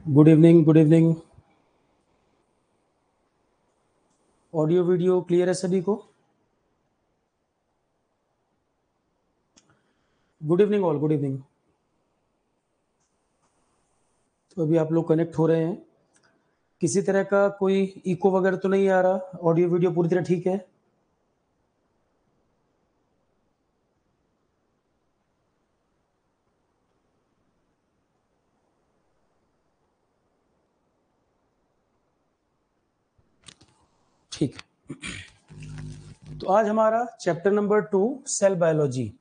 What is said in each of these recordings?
Good evening, good evening. Audio video clear है सभी को? Good evening all, good evening. तो अभी आप लोग कनेक्ट हो रहे हैं, किसी तरह का कोई इको वगैरह तो नहीं आ रहा? ऑडियो वीडियो पूरी तरह ठीक है? ठीक है। तो आज हमारा chapter number 2 cell biology.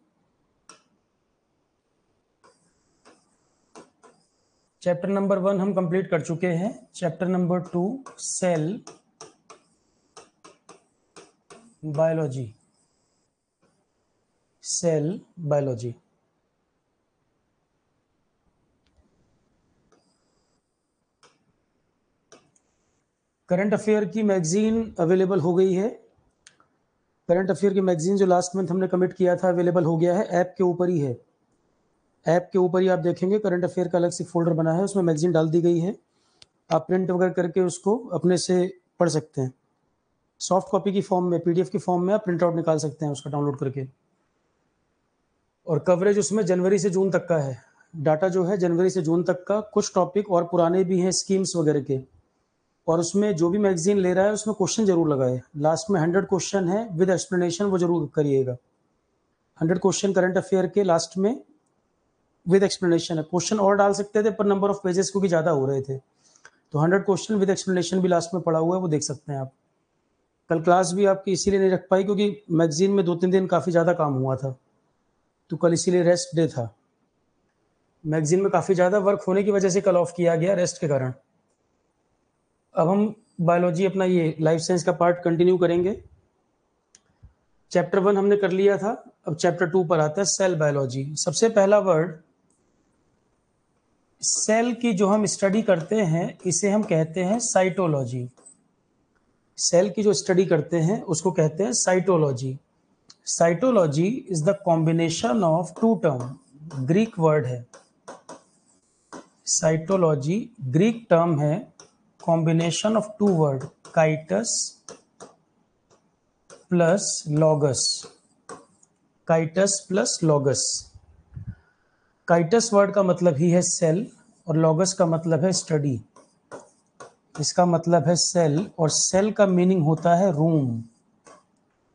Chapter number 1 हम कंप्लीट कर चुके हैं। Chapter number 2 cell biology, cell biology. Current affair की मैगजीन अवेलेबल हो गई है। करंट अफेयर की मैगजीन जो लास्ट मंथ हमने कमिट किया था अवेलेबल हो गया है, ऐप के ऊपर ही है। ऐप के ऊपर ही आप देखेंगे करंट अफेयर का अलग से फोल्डर बना है, उसमें मैगजीन डाल दी गई है। आप प्रिंट वगैरह करके उसको अपने से पढ़ सकते हैं। सॉफ्ट कॉपी की फॉर्म में, पीडीएफ की फॉर्म में आप प्रिंट आउट निकाल सकते हैं उसका डाउनलोड करके। और कवरेज उसमें जनवरी से जून तक का है। डाटा जो है जनवरी से जून तक का, कुछ टॉपिक और पुराने भी हैं स्कीम्स वगैरह के। और उसमें जो भी मैगजीन ले रहा है उसमें क्वेश्चन जरूर लगाए। लास्ट में 100 क्वेश्चन है विद एक्सप्लेनेशन, वो जरूर करिएगा। 100 क्वेश्चन करंट अफेयर के लास्ट में विद एक्सप्लेनेशन है। क्वेश्चन और डाल सकते थे पर नंबर ऑफ पेजेस क्योंकि ज़्यादा हो रहे थे, तो 100 क्वेश्चन विद एक्सप्लेनेशन भी लास्ट में पड़ा हुआ है, वो देख सकते हैं आप। कल क्लास भी आपकी इसीलिए नहीं रख पाई क्योंकि मैगजीन में 2-3 दिन काफ़ी ज़्यादा काम हुआ था, तो कल इसीलिए रेस्ट डे था। मैगजीन में काफ़ी ज़्यादा वर्क होने की वजह से कल ऑफ किया गया रेस्ट के कारण। अब हम बायोलॉजी अपना ये लाइफ साइंस का पार्ट कंटिन्यू करेंगे। चैप्टर 1 हमने कर लिया था, अब चैप्टर 2 पर आता है सेल बायोलॉजी। सबसे पहला वर्ड, सेल की जो हम स्टडी करते हैं इसे हम कहते हैं साइटोलॉजी। सेल की जो स्टडी करते हैं उसको कहते हैं cytology. Cytology is the combination of two term, Greek word है। साइटोलॉजी ग्रीक टर्म है, combination of two word, kytos plus logos. Kytos plus logos. Kytos word का मतलब ही है सेल और लॉगस का मतलब है स्टडी। इसका मतलब है सेल और सेल का मीनिंग होता है रूम,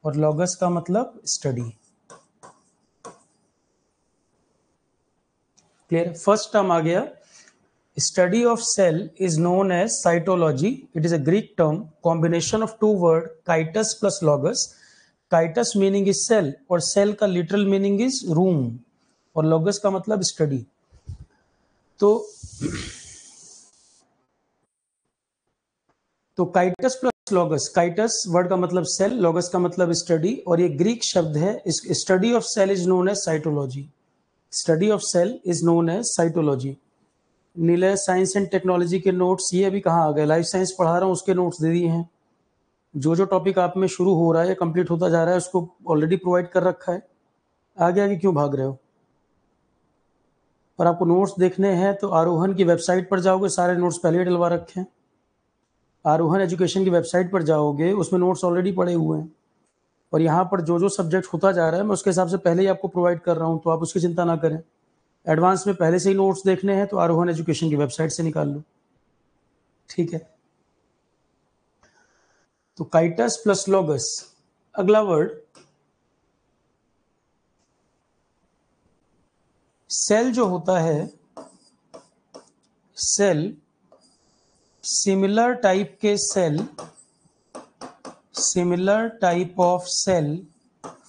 और लॉगस का मतलब स्टडी। क्लियर? फर्स्ट टर्म आ गया। Study of cell is known as cytology. It is a Greek term, combination of two word, kytos plus logos. Kytos meaning is cell और cell का literal meaning is room, और logos का मतलब study. तो kytos plus logos, kytos word का मतलब cell, logos का मतलब स्टडी, और ये ग्रीक शब्द है। इस study of cell is known as cytology. Study of cell is known as cytology. नीले साइंस एंड टेक्नोलॉजी के नोट्स ये अभी कहाँ आ गए? लाइफ साइंस पढ़ा रहा हूँ उसके नोट्स दे दिए हैं। जो जो टॉपिक आप में शुरू हो रहा है या कंप्लीट होता जा रहा है उसको ऑलरेडी प्रोवाइड कर रखा है। आगे आगे क्यों भाग रहे हो? और आपको नोट्स देखने हैं तो आरोहन की वेबसाइट पर जाओगे, सारे नोट्स पहले ही डलवा रखे हैं। आरोहन एजुकेशन की वेबसाइट पर जाओगे, उसमें नोट्स ऑलरेडी पड़े हुए हैं। और यहाँ पर जो जो सब्जेक्ट होता जा रहा है मैं उसके हिसाब से पहले ही आपको प्रोवाइड कर रहा हूँ, तो आप उसकी चिंता ना करें। एडवांस में पहले से ही नोट्स देखने हैं तो आरोहन एजुकेशन की वेबसाइट से निकाल लो, ठीक है? तो काइटस प्लस लॉगस। अगला वर्ड, सेल जो होता है, सेल, सिमिलर टाइप के cell, similar type of cell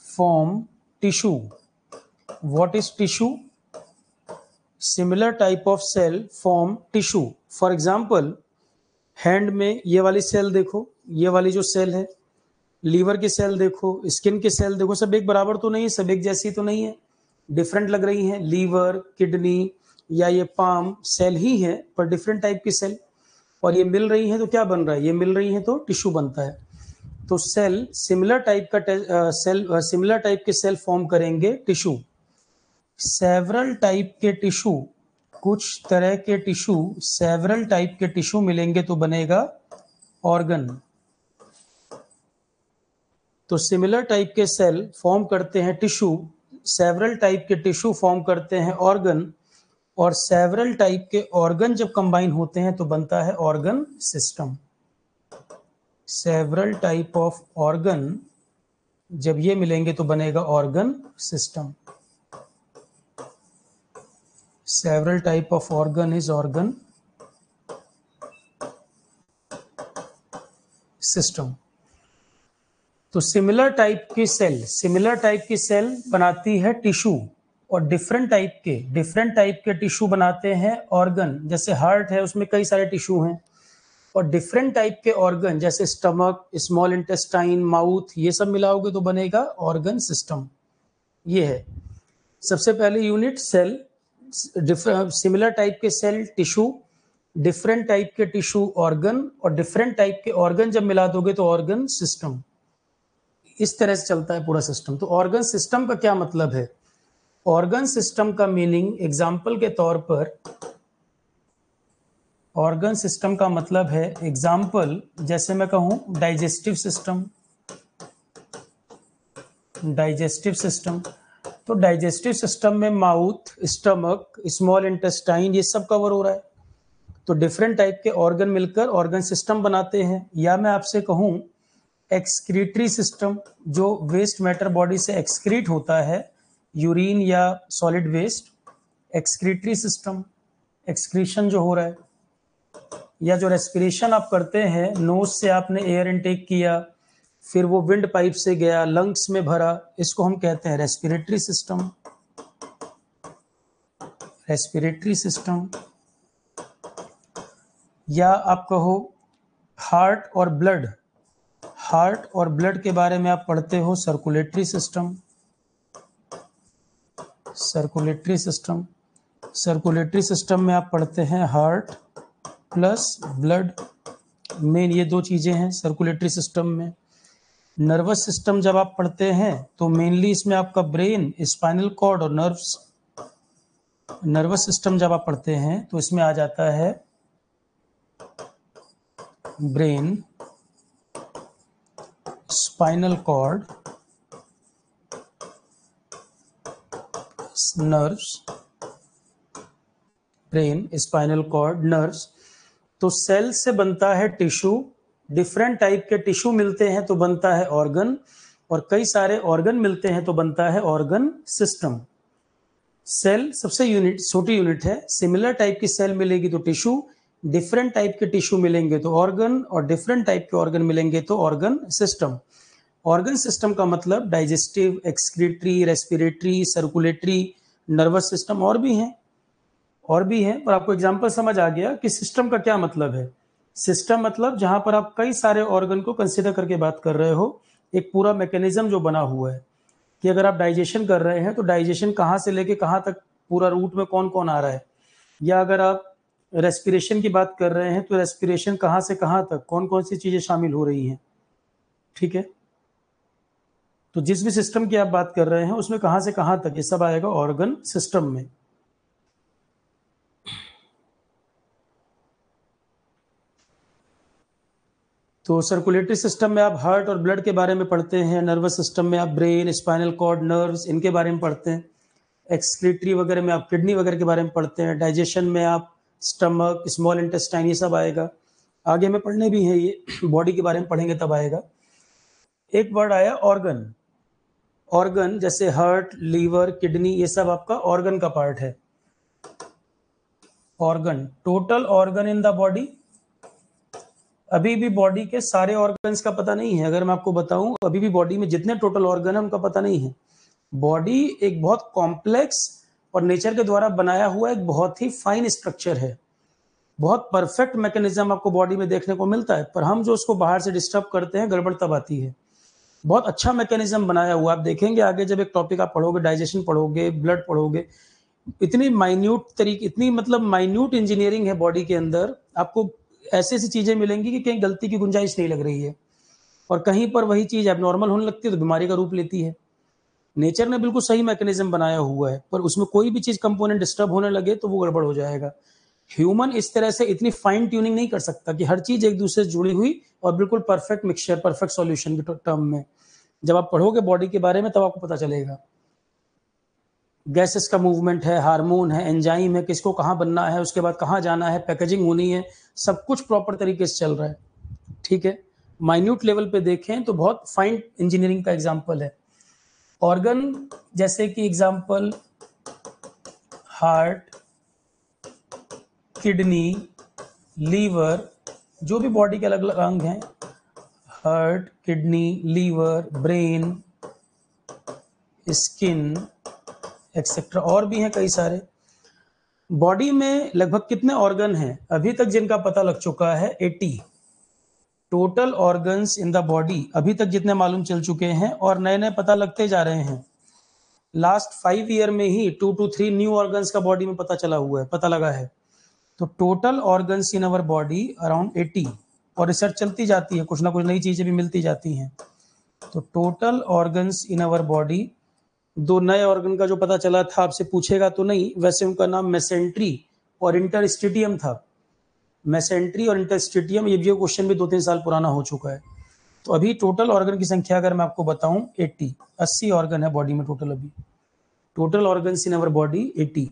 form tissue. What is tissue? Similar type of cell form tissue. For example, hand में ये वाली सेल देखो, ये वाली जो सेल है, लीवर की सेल देखो, स्किन की सेल देखो, सब एक बराबर तो नहीं है, सब एक जैसी तो नहीं है, डिफरेंट लग रही हैं। लीवर, किडनी या ये पाम सेल ही है पर डिफरेंट टाइप की सेल। और ये मिल रही हैं तो क्या बन रहा है, ये मिल रही हैं तो टिश्यू बनता है। तो सेल सिमिलर टाइप के सेल फॉर्म करेंगे टिश्यू। सेवरल टाइप के टिश्यू, कुछ तरह के टिश्यू, सेवरल टाइप के टिश्यू मिलेंगे तो बनेगा ऑर्गन। तो सिमिलर टाइप के सेल फॉर्म करते हैं टिश्यू, सेवरल टाइप के टिश्यू फॉर्म करते हैं ऑर्गन, और सेवरल टाइप के ऑर्गन जब कंबाइन होते हैं तो बनता है organ system. Several type of organ जब ये मिलेंगे तो बनेगा organ system. Several type of organ is organ system. तो सिमिलर टाइप की सेल बनाती है टिश्यू, और डिफरेंट टाइप के टिश्यू बनाते हैं ऑर्गन। जैसे हार्ट है, उसमें कई सारे टिश्यू हैं, और डिफरेंट टाइप के ऑर्गन जैसे स्टमक, स्मॉल इंटेस्टाइन, माउथ, ये सब मिलाओगे तो बनेगा ऑर्गन सिस्टम। ये है सबसे पहले यूनिट सेल, सिमिलर टाइप के सेल टिश्यू, डिफरेंट टाइप के टिश्यू ऑर्गन, और डिफरेंट टाइप के ऑर्गन जब मिला दोगे तो ऑर्गन सिस्टम। इस तरह से चलता है पूरा सिस्टम। तो ऑर्गन सिस्टम का क्या मतलब है? ऑर्गन सिस्टम का मीनिंग एग्जाम्पल के तौर पर, ऑर्गन सिस्टम का मतलब है एग्जाम्पल, जैसे मैं कहूं डाइजेस्टिव सिस्टम, डाइजेस्टिव सिस्टम। तो डाइजेस्टिव सिस्टम में माउथ, स्टमक, स्मॉल इंटेस्टाइन, ये सब कवर हो रहा है। तो डिफरेंट टाइप के ऑर्गन मिलकर ऑर्गन सिस्टम बनाते हैं। या मैं आपसे कहूं एक्सक्रीटरी सिस्टम, जो वेस्ट मैटर बॉडी से एक्सक्रीट होता है, यूरिन या solid waste, excretory system, excretion जो हो रहा है। या जो रेस्पिरेशन आप करते हैं, नोज से आपने एयर इनटेक किया, फिर वो विंड पाइप से गया, लंग्स में भरा, इसको हम कहते हैं रेस्पिरेटरी सिस्टम। Respiratory system. या आप कहो हार्ट और ब्लड, हार्ट और ब्लड के बारे में आप पढ़ते हो circulatory system, circulatory system. Circulatory system में आप पढ़ते हैं हार्ट प्लस ब्लड, मेन ये दो चीजें हैं सर्कुलेटरी सिस्टम में। नर्वस सिस्टम जब आप पढ़ते हैं तो मेनली इसमें आपका ब्रेन, स्पाइनल कॉर्ड और नर्व्स। नर्वस सिस्टम जब आप पढ़ते हैं तो इसमें आ जाता है brain, spinal cord, nerves, brain, spinal cord, nerves. तो सेल से बनता है टिश्यू, डिफरेंट टाइप के टिश्यू मिलते हैं तो बनता है ऑर्गन, और कई सारे ऑर्गन मिलते हैं तो बनता है ऑर्गन सिस्टम। सेल सबसे छोटी यूनिट है। सिमिलर टाइप की सेल मिलेगी तो टिश्यू, डिफरेंट टाइप के टिश्यू मिलेंगे तो ऑर्गन, और डिफरेंट टाइप के ऑर्गन मिलेंगे तो ऑर्गन सिस्टम। ऑर्गन सिस्टम का मतलब digestive, excretory, respiratory, circulatory, nervous system, और भी हैं, पर आपको एग्जांपल समझ आ गया कि सिस्टम का क्या मतलब है। सिस्टम मतलब जहां पर आप कई सारे ऑर्गन को कंसीडर करके बात कर रहे हो, एक पूरा मैकेनिज्म जो बना हुआ है कि अगर आप डाइजेशन कर रहे हैं तो डाइजेशन कहाँ से लेके कहाँ तक, पूरा रूट में कौन कौन आ रहा है। या अगर आप रेस्पिरेशन की बात कर रहे हैं तो रेस्पिरेशन कहाँ से कहाँ तक, कौन कौन सी चीजें शामिल हो रही हैं। ठीक है, तो जिस भी सिस्टम की आप बात कर रहे हैं उसमें कहाँ से कहाँ तक ये सब आएगा ऑर्गन सिस्टम में। तो सर्कुलेटरी सिस्टम में आप हार्ट और ब्लड के बारे में पढ़ते हैं, नर्वस सिस्टम में आप ब्रेन, स्पाइनल कॉर्ड, नर्व्स, इनके बारे में पढ़ते हैं, एक्सक्रीटरी वगैरह में आप किडनी वगैरह के बारे में पढ़ते हैं, डाइजेशन में आप स्टमक, स्मॉल इंटेस्टाइन, ये सब आएगा। आगे में पढ़ने भी है ये, बॉडी के बारे में पढ़ेंगे तब आएगा। एक वर्ड आया ऑर्गन। ऑर्गन जैसे हार्ट, लीवर, किडनी, ये सब आपका ऑर्गन का पार्ट है। Organ, total organ in the body, अभी भी बॉडी के सारे ऑर्गन्स का पता नहीं है। अगर मैं आपको बताऊं अभी भी बॉडी में जितने टोटल ऑर्गन है उनका पता नहीं है। बॉडी एक बहुत कॉम्प्लेक्स और नेचर के द्वारा बनाया हुआ एक बहुत ही फाइन स्ट्रक्चर है। बहुत परफेक्ट मैकेनिज्म आपको बॉडी में देखने को मिलता है, पर हम जो उसको बाहर से डिस्टर्ब करते हैं, गड़बड़ तब आती है। बहुत अच्छा मैकेनिज्म बनाया हुआ, आप देखेंगे आगे जब एक टॉपिक आप पढ़ोगे, डाइजेशन पढ़ोगे, ब्लड पढ़ोगे, इतनी माइन्यूट तरीके, इतनी मतलब माइन्यूट इंजीनियरिंग है बॉडी के अंदर, आपको ऐसी ऐसी चीजें मिलेंगी कि कहीं गलती की गुंजाइश नहीं लग रही है, और कहीं पर वही चीज एबनॉर्मल होने लगती है तो बीमारी का रूप लेती है। नेचर ने बिल्कुल सही मैकेनिज्म बनाया हुआ है, पर उसमें कोई भी चीज कंपोनेंट डिस्टर्ब होने लगे तो वो गड़बड़ हो जाएगा। ह्यूमन इस तरह से इतनी फाइन ट्यूनिंग नहीं कर सकता कि हर चीज एक दूसरे से जुड़ी हुई और बिल्कुल परफेक्ट मिक्सचर, परफेक्ट सॉल्यूशन के टर्म में। जब आप पढ़ोगे बॉडी के बारे में तब आपको पता चलेगा। गैसेस का मूवमेंट है, हार्मोन है, एंजाइम है, किसको कहाँ बनना है, उसके बाद कहाँ जाना है, पैकेजिंग होनी है, सब कुछ प्रॉपर तरीके से चल रहा है। ठीक है, माइन्यूट लेवल पे देखें तो बहुत फाइन इंजीनियरिंग का एग्जाम्पल है। ऑर्गन जैसे कि एग्जाम्पल हार्ट, किडनी, लीवर, जो भी बॉडी के अलग अलग अंग हैं, heart, kidney, liver, brain, skin etcetera, और भी हैं कई सारे। बॉडी में लगभग कितने ऑर्गन हैं अभी तक जिनका पता लग चुका है? 80 total organs in the body अभी तक जितने मालूम चल चुके हैं, और नए नए पता लगते जा रहे हैं। लास्ट 5 ईयर में ही 2 to 3 न्यू ऑर्गन्स का बॉडी में पता चला हुआ है, पता लगा है। तो total organs in our body around 80, और रिसर्च चलती जाती है, कुछ ना कुछ नई चीजें भी मिलती जाती हैं। तो total organs in our body, 2 नए ऑर्गन का जो पता चला था, आपसे पूछेगा तो नहीं, वैसे उनका नाम मेसेंट्री और इंटरस्टिडियम था। मेसेंट्री और इंटरस्टिडियम, ये भी क्वेश्चन भी 2-3 साल पुराना हो चुका है। तो अभी टोटल ऑर्गन की संख्या अगर मैं आपको बताऊं 80 ऑर्गन है बॉडी में टोटल। अभी total organ in our body 80।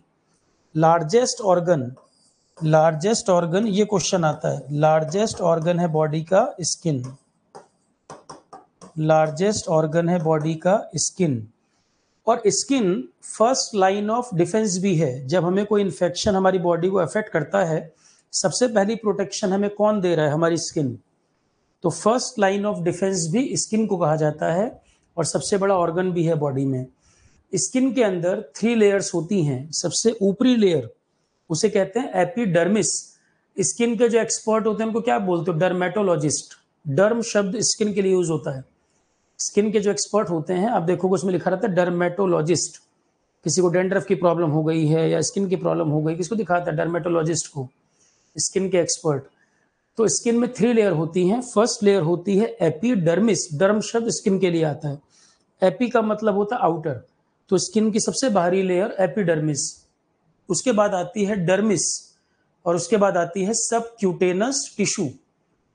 Largest organ, ये क्वेश्चन आता है, लार्जेस्ट ऑर्गन है बॉडी का स्किन। लार्जेस्ट ऑर्गन है बॉडी का स्किन, और skin first line of defence भी है। जब हमें कोई इन्फेक्शन हमारी बॉडी को अफेक्ट करता है, सबसे पहली प्रोटेक्शन हमें कौन दे रहा है? हमारी स्किन। तो फर्स्ट लाइन ऑफ डिफेंस भी स्किन को कहा जाता है, और सबसे बड़ा ऑर्गन भी है बॉडी में। स्किन के अंदर 3 लेयर्स होती हैं। सबसे ऊपरी लेयर उसे कहते हैं एपिडर्मिस। स्किन के जो एक्सपर्ट होते हैं उनको क्या बोलते हो? डर्मेटोलॉजिस्ट। डर्म शब्द स्किन के लिए यूज होता है। स्किन के जो एक्सपर्ट होते हैं, आप देखोगे उसमें लिखा रहता है डर्मेटोलॉजिस्ट। किसी को डेंड्रफ की प्रॉब्लम हो गई है या स्किन की प्रॉब्लम हो गई, किसको दिखाता है? डर्मेटोलॉजिस्ट को, स्किन के एक्सपर्ट। तो स्किन में 3 लेयर होती हैं। फर्स्ट लेयर होती है एपिडर्मिस। डर्म शब्द स्किन के लिए आता है, एपी का मतलब होता है आउटर। तो स्किन की सबसे बाहरी लेयर एपिडर्मिस, उसके बाद आती है डर्मिस, और उसके बाद आती है सबक्यूटेनस टिश्यू।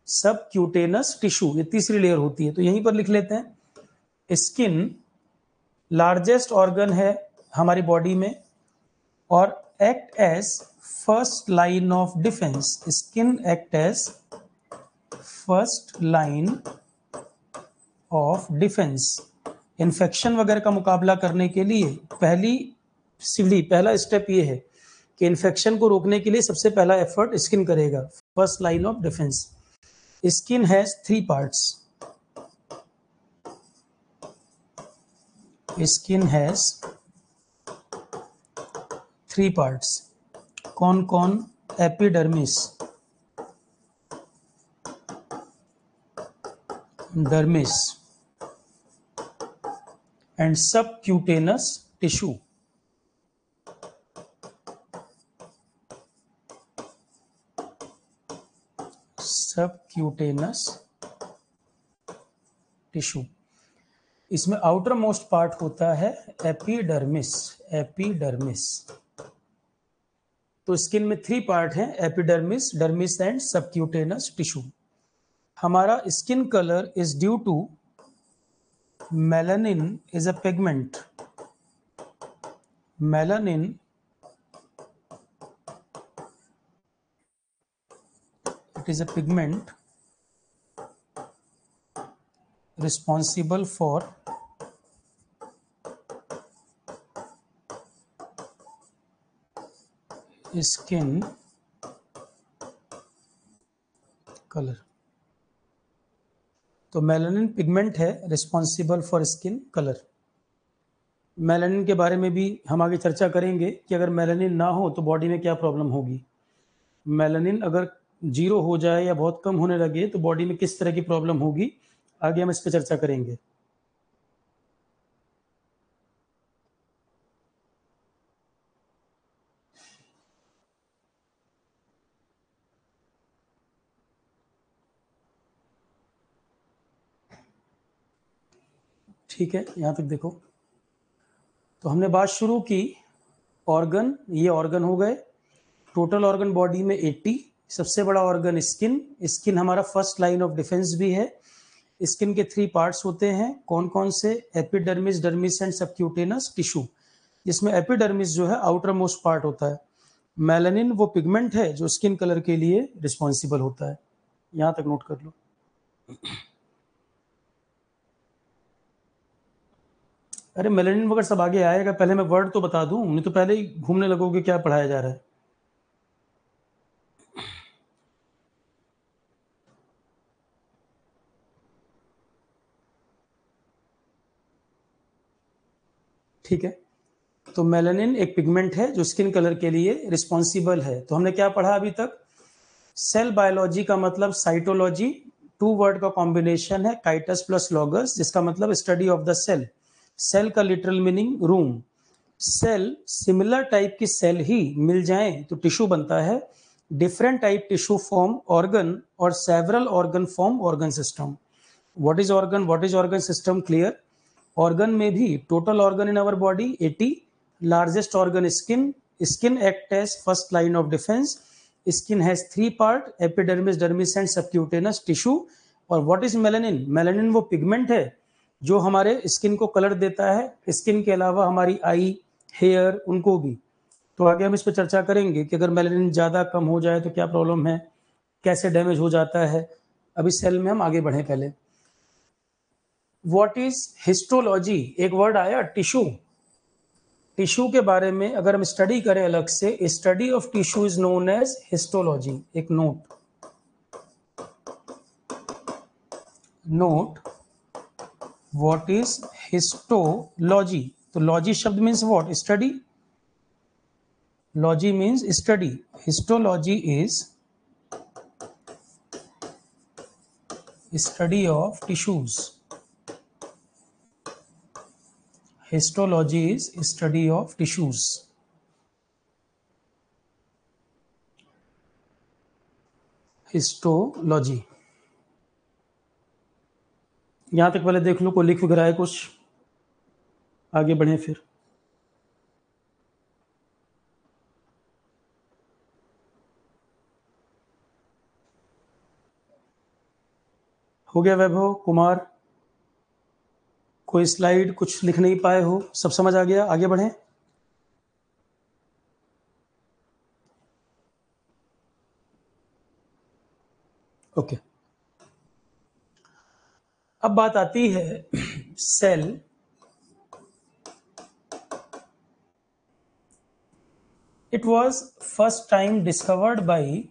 सबक्यूटेनस टिश्यू, ये तीसरी लेयर होती है। तो यहीं पर लिख लेते हैं, स्किन लार्जेस्ट ऑर्गन है हमारी बॉडी में, और act as first line of defence. Skin act as first line of defence. Infection वगैरह का मुकाबला करने के लिए पहली सीढ़ी, पहला स्टेप ये है कि इन्फेक्शन को रोकने के लिए सबसे पहला एफर्ट स्किन करेगा, first line of defence. Skin has 3 parts. Skin has 3 parts. कौन कौन? Epidermis, dermis and subcutaneous tissue. Subcutaneous tissue. इसमें आउटर मोस्ट पार्ट होता है एपिडर्मिस। एपिडर्मिस। तो स्किन में 3 पार्ट हैं, epidermis, dermis and subcutaneous tissue. हमारा skin colour is due to melanin is a pigment. Melanin it is a pigment responsible for skin color। तो melanin pigment है responsible for skin colour. Melanin के बारे में भी हम आगे चर्चा करेंगे कि अगर मेलानिन ना हो तो बॉडी में क्या प्रॉब्लम होगी। मेलानिन अगर 0 हो जाए या बहुत कम होने लगे तो बॉडी में किस तरह की प्रॉब्लम होगी, आगे हम इस पर चर्चा करेंगे। ठीक है, यहाँ तक देखो। तो हमने बात शुरू की ऑर्गन, ये ऑर्गन हो गए। टोटल ऑर्गन बॉडी में 80। सबसे बड़ा ऑर्गन स्किन। स्किन हमारा फर्स्ट लाइन ऑफ डिफेंस भी है। स्किन के 3 पार्ट्स होते हैं, कौन कौन से? Epidermis, dermis and subcutaneous tissue, जिसमें एपिडर्मिस जो है आउटर मोस्ट पार्ट होता है। मेलानिन वो पिगमेंट है जो स्किन कलर के लिए रिस्पॉन्सिबल होता है। यहाँ तक नोट कर लो। अरे मेलानिन वगैरह सब आगे आएगा, पहले मैं वर्ड तो बता दूं, नहीं तो पहले ही घूमने लगोगे क्या पढ़ाया जा रहा है। ठीक है, तो मेलानिन एक पिगमेंट है जो स्किन कलर के लिए रिस्पॉन्सिबल है। तो हमने क्या पढ़ा अभी तक? सेल बायोलॉजी का मतलब साइटोलॉजी, 2 वर्ड का कॉम्बिनेशन है, काइटस प्लस लॉगस, जिसका मतलब study of the cell. Cell का literal meaning room. Cell similar type की सेल ही मिल जाए तो टिश्यू बनता है। Different type tissue form organ, और several organ form organ system. What is organ, what is organ system? Clear. Organ में भी total organ in our body 80। Largest organ skin. Skin act as first line of defence. Skin has 3 part, epidermis, dermis and subcutaneous tissue. और what is melanin? Melanin वो pigment है जो हमारे skin को colour देता है। स्किन के अलावा हमारी आई, हेयर, उनको भी। तो आगे हम इस पर चर्चा करेंगे कि अगर मेलानिन ज़्यादा कम हो जाए तो क्या प्रॉब्लम है, कैसे डैमेज हो जाता है। अभी सेल में हम आगे बढ़े पहले। What is histology? एक वर्ड आया टिश्यू। टिश्यू के बारे में अगर हम स्टडी करें अलग से, study of tissue is known as histology. एक नोट, व्हाट इज हिस्टोलॉजी? तो लॉजी शब्द means what? Study. Logy means study. Histology is study of tissues. Histology is study of tissues. Histology. यहां तक पहले देख लो, कोई लिख वगैरह है कुछ? आगे बढ़े फिर। हो गया वैभव कुमार? कोई स्लाइड कुछ लिख नहीं पाए हो? सब समझ आ गया? आगे बढ़े। ओके। अब बात आती है cell. It was first time discovered by,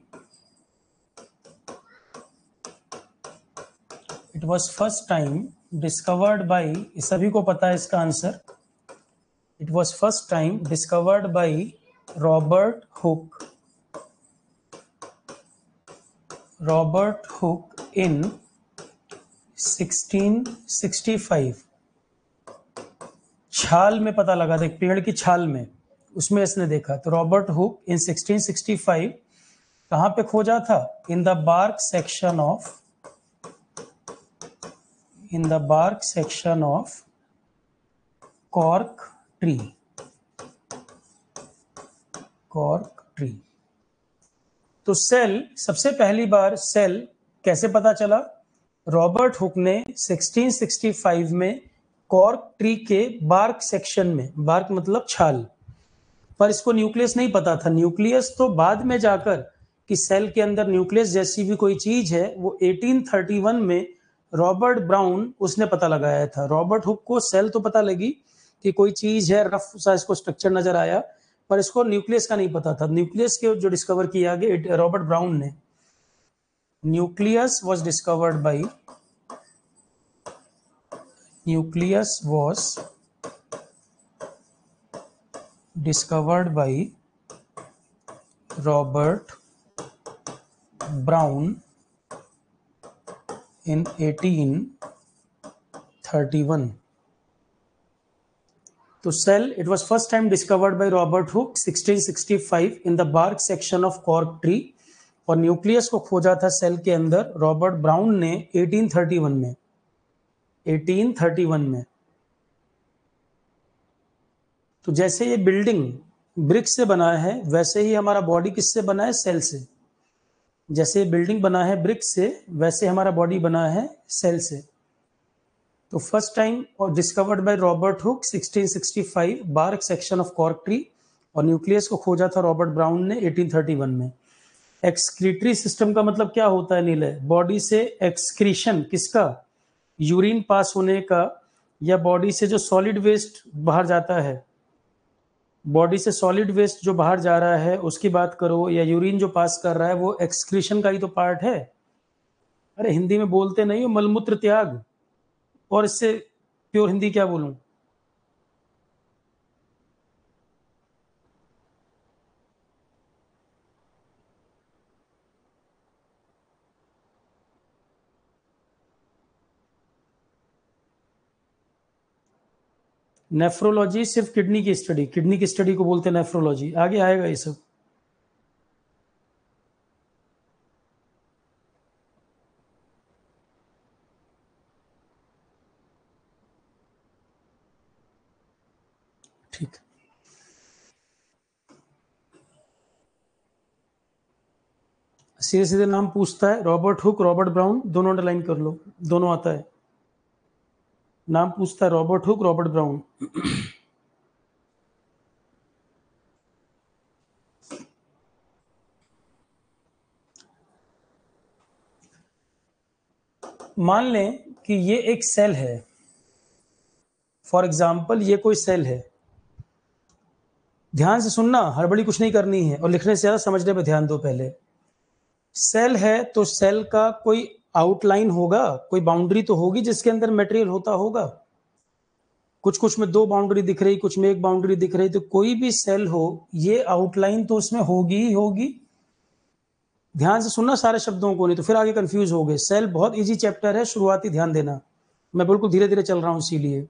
it was first time discovered by, सभी को पता है इसका answer. It was first time discovered by Robert Hooke. Robert Hooke in 1665। छाल में पता लगा था, एक पेड़ की छाल में, उसमें इसने देखा। तो रॉबर्ट हुक इन 1665 कहां पे खोजा था? In the bark section of, in the bark section of cork tree. Cork tree. तो सेल, सबसे पहली बार सेल कैसे पता चला? रॉबर्ट हुक ने 1665 में कॉर्क ट्री के बार्क सेक्शन में, बार्क मतलब छाल, पर इसको न्यूक्लियस नहीं पता था। न्यूक्लियस तो बाद में जाकर कि सेल के अंदर न्यूक्लियस जैसी भी कोई चीज है, वो 1831 में रॉबर्ट ब्राउन उसने पता लगाया था। रॉबर्ट हुक को सेल तो पता लगी कि कोई चीज है, रफ सा इसको स्ट्रक्चर नजर आया, पर इसको न्यूक्लियस का नहीं पता था। न्यूक्लियस के जो डिस्कवर किया गया रॉबर्ट ब्राउन ने। Nucleus was discovered by, nucleus was discovered by Robert Brown in 1831. तो cell, it was first time discovered by Robert Hooke 1665 in the bark section of cork tree, और nucleus को खोजा था cell के अंदर Robert brown ने 1831 में। 1831 में तो जैसे ये बिल्डिंग ब्रिक से बना है, वैसे ही हमारा बॉडी किससे बना है? सेल से। जैसे बिल्डिंग बना है ब्रिक से, वैसे हमारा बॉडी बना है सेल से। तो फर्स्ट टाइम और discovered by Robert Hooke 1665, bark section of cork tree, और न्यूक्लियस को खोजा था रॉबर्ट ब्राउन ने 1831 में। एक्सक्रीटरी सिस्टम का मतलब क्या होता है नीले? बॉडी से एक्सक्रीशन किसका? यूरिन पास होने का, या बॉडी से जो सॉलिड वेस्ट बाहर जाता है, बॉडी से सॉलिड वेस्ट जो बाहर जा रहा है उसकी बात करो, या यूरिन जो पास कर रहा है, वो एक्सक्रीशन का ही तो पार्ट है। अरे हिंदी में बोलते नहीं हो, मलमूत्र त्याग। और इससे प्योर हिंदी क्या बोलूं? नेफ्रोलॉजी सिर्फ किडनी की स्टडी, किडनी की स्टडी को बोलते हैं नेफ्रोलॉजी। आगे आएगा ये सब। ठीक, सीधे सीधे नाम पूछता है, रॉबर्ट हुक, रॉबर्ट ब्राउन, दोनों अंडरलाइन कर लो, दोनों आता है। नाम पूछता है रॉबर्ट हुक, रॉबर्ट ब्राउन। मान लें कि ये एक सेल है, फॉर एग्जाम्पल ये कोई सेल है। ध्यान से सुनना, हड़बड़ी कुछ नहीं करनी है, और लिखने से ज्यादा समझने पे ध्यान दो पहले। सेल है तो सेल का कोई आउटलाइन होगा, कोई बाउंड्री तो होगी जिसके अंदर मटेरियल होता होगा। कुछ कुछ में दो बाउंड्री दिख रही, कुछ में एक बाउंड्री दिख रही, तो कोई भी सेल हो, ये आउटलाइन तो उसमें होगी ही होगी। ध्यान से सुनना सारे शब्दों को, नहीं तो फिर आगे कंफ्यूज हो गए। सेल बहुत इजी चैप्टर है, शुरुआती ध्यान देना, मैं बिल्कुल धीरे धीरे चल रहा हूं इसीलिए।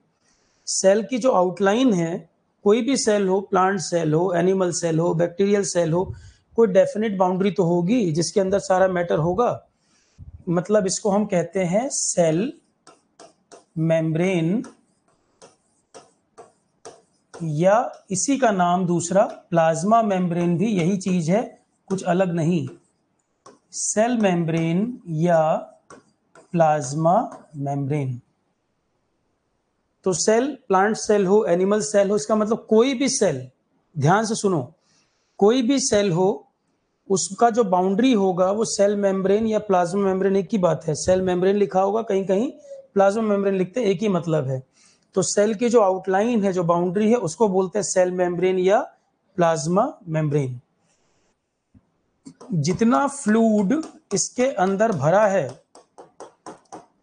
सेल की जो आउटलाइन है, कोई भी सेल हो, प्लांट सेल हो, एनिमल सेल हो, बैक्टीरियल सेल हो, कोई डेफिनेट बाउंड्री तो होगी जिसके अंदर सारा मैटर होगा। मतलब इसको हम कहते हैं सेल मेम्ब्रेन, या इसी का नाम दूसरा प्लाज्मा मेम्ब्रेन भी यही चीज है, कुछ अलग नहीं। सेल मेम्ब्रेन या प्लाज्मा मेम्ब्रेन। तो सेल, प्लांट सेल हो, एनिमल सेल हो, इसका मतलब कोई भी सेल, ध्यान से सुनो, कोई भी सेल हो, उसका जो बाउंड्री होगा वो सेल मेम्ब्रेन या प्लाज्मा मेम्ब्रेन, एक ही बात है। सेल मेम्ब्रेन लिखा होगा कहीं कहीं, प्लाज्मा मेम्ब्रेन लिखते, एक ही मतलब है। तो सेल की जो आउटलाइन है, जो बाउंड्री है, उसको बोलते हैं सेल मेम्ब्रेन या प्लाज्मा मेम्ब्रेन। जितना फ्लूइड इसके अंदर भरा है,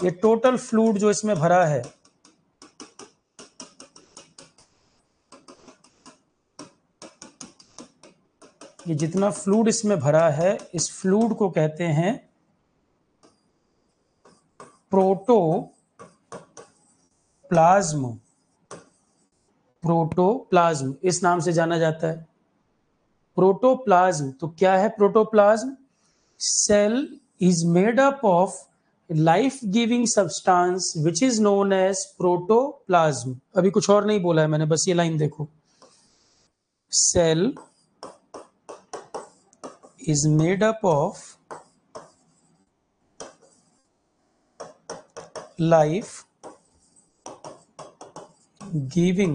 ये टोटल फ्लूइड जो इसमें भरा है, ये जितना फ्लूइड इसमें भरा है, इस फ्लूइड को कहते हैं प्रोटोप्लाज्म। प्रोटोप्लाज्म इस नाम से जाना जाता है, प्रोटोप्लाज्म। तो क्या है protoplasm? Cell is made up of life giving substance which is known as protoplasm. अभी कुछ और नहीं बोला है मैंने, बस ये लाइन देखो। Cell is made up of life giving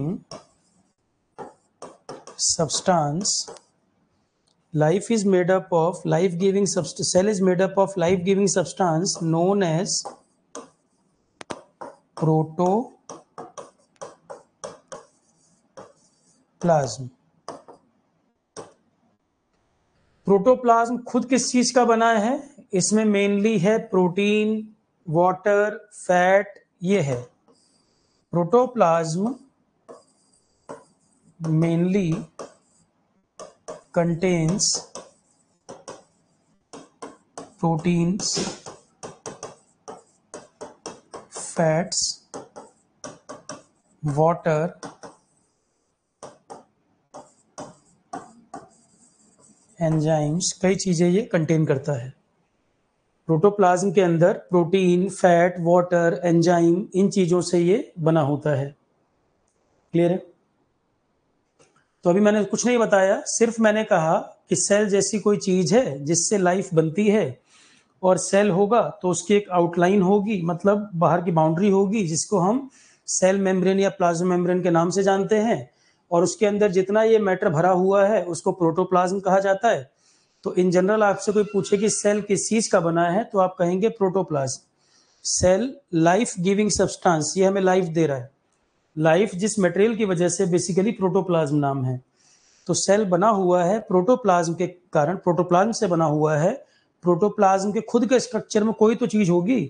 substance. Life is made up of life giving substance. Cell is made up of life giving substance known as protoplasm. Protoplasm खुद किस चीज का बना है? इसमें मेनली है प्रोटीन, वाटर, फैट, ये है। Protoplasm mainly contains proteins, fats, water, enzymes, कई चीजें ये कंटेन करता है। प्रोटोप्लाज्म के अंदर प्रोटीन, फैट, वाटर, एंजाइम, इन चीजों से ये बना होता है। क्लियर है? तो अभी मैंने कुछ नहीं बताया, सिर्फ मैंने कहा कि सेल जैसी कोई चीज है जिससे लाइफ बनती है, और सेल होगा तो उसकी एक आउटलाइन होगी, मतलब बाहर की बाउंड्री होगी, जिसको हम सेल मेम्ब्रेन या प्लाज्मा मेम्ब्रेन के नाम से जानते हैं, और उसके अंदर जितना ये मैटर भरा हुआ है उसको प्रोटोप्लाज्म कहा जाता है। तो इन जनरल आपसे कोई पूछे कि सेल किस चीज का बना है, तो आप कहेंगे protoplasm. Cell life giving substance, ये हमें लाइफ दे रहा है। लाइफ जिस मटेरियल की वजह से, बेसिकली प्रोटोप्लाज्म नाम है। तो सेल बना हुआ है प्रोटोप्लाज्म के कारण, प्रोटोप्लाज्म से बना हुआ है। प्रोटोप्लाज्म के खुद के स्ट्रक्चर में कोई तो चीज होगी,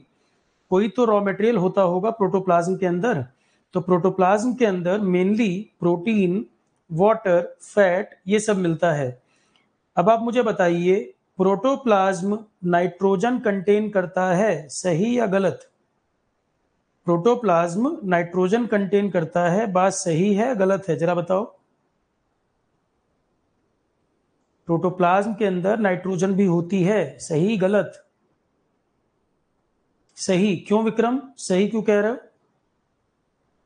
कोई तो रॉ मटेरियल होता होगा प्रोटोप्लाज्म के अंदर। तो प्रोटोप्लाज्म के अंदर मेनली प्रोटीन, वाटर, फैट, ये सब मिलता है। अब आप मुझे बताइए, प्रोटोप्लाज्म नाइट्रोजन कंटेन करता है, सही या गलत? प्रोटोप्लाज्म नाइट्रोजन कंटेन करता है, बात सही है गलत है, जरा बताओ। प्रोटोप्लाज्म के अंदर नाइट्रोजन भी होती है, सही गलत? सही। क्यों विक्रम, सही क्यों कह रहे हो?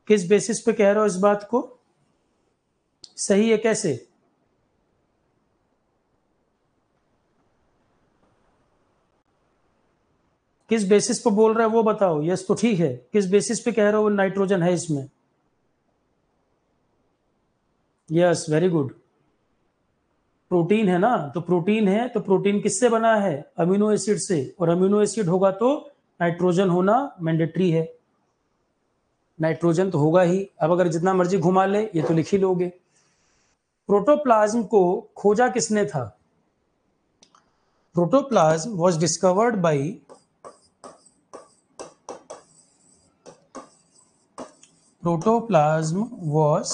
किस बेसिस पे कह रहे हो इस बात को? सही है कैसे? किस बेसिस पे बोल रहे हो वो बताओ। यस तो ठीक है, किस बेसिस पे कह रहे हो नाइट्रोजन है इसमें? Yes, very good. प्रोटीन है ना, तो प्रोटीन है, तो प्रोटीन किससे बना है? अमीनो एसिड से, और अमीनो एसिड होगा तो नाइट्रोजन होना मैंडेटरी है। नाइट्रोजन तो होगा ही। अब अगर जितना मर्जी घुमा ले, ये तो लिख ही लोगे। प्रोटोप्लाज्म को खोजा किसने था? Protoplasm was discovered by protoplasm was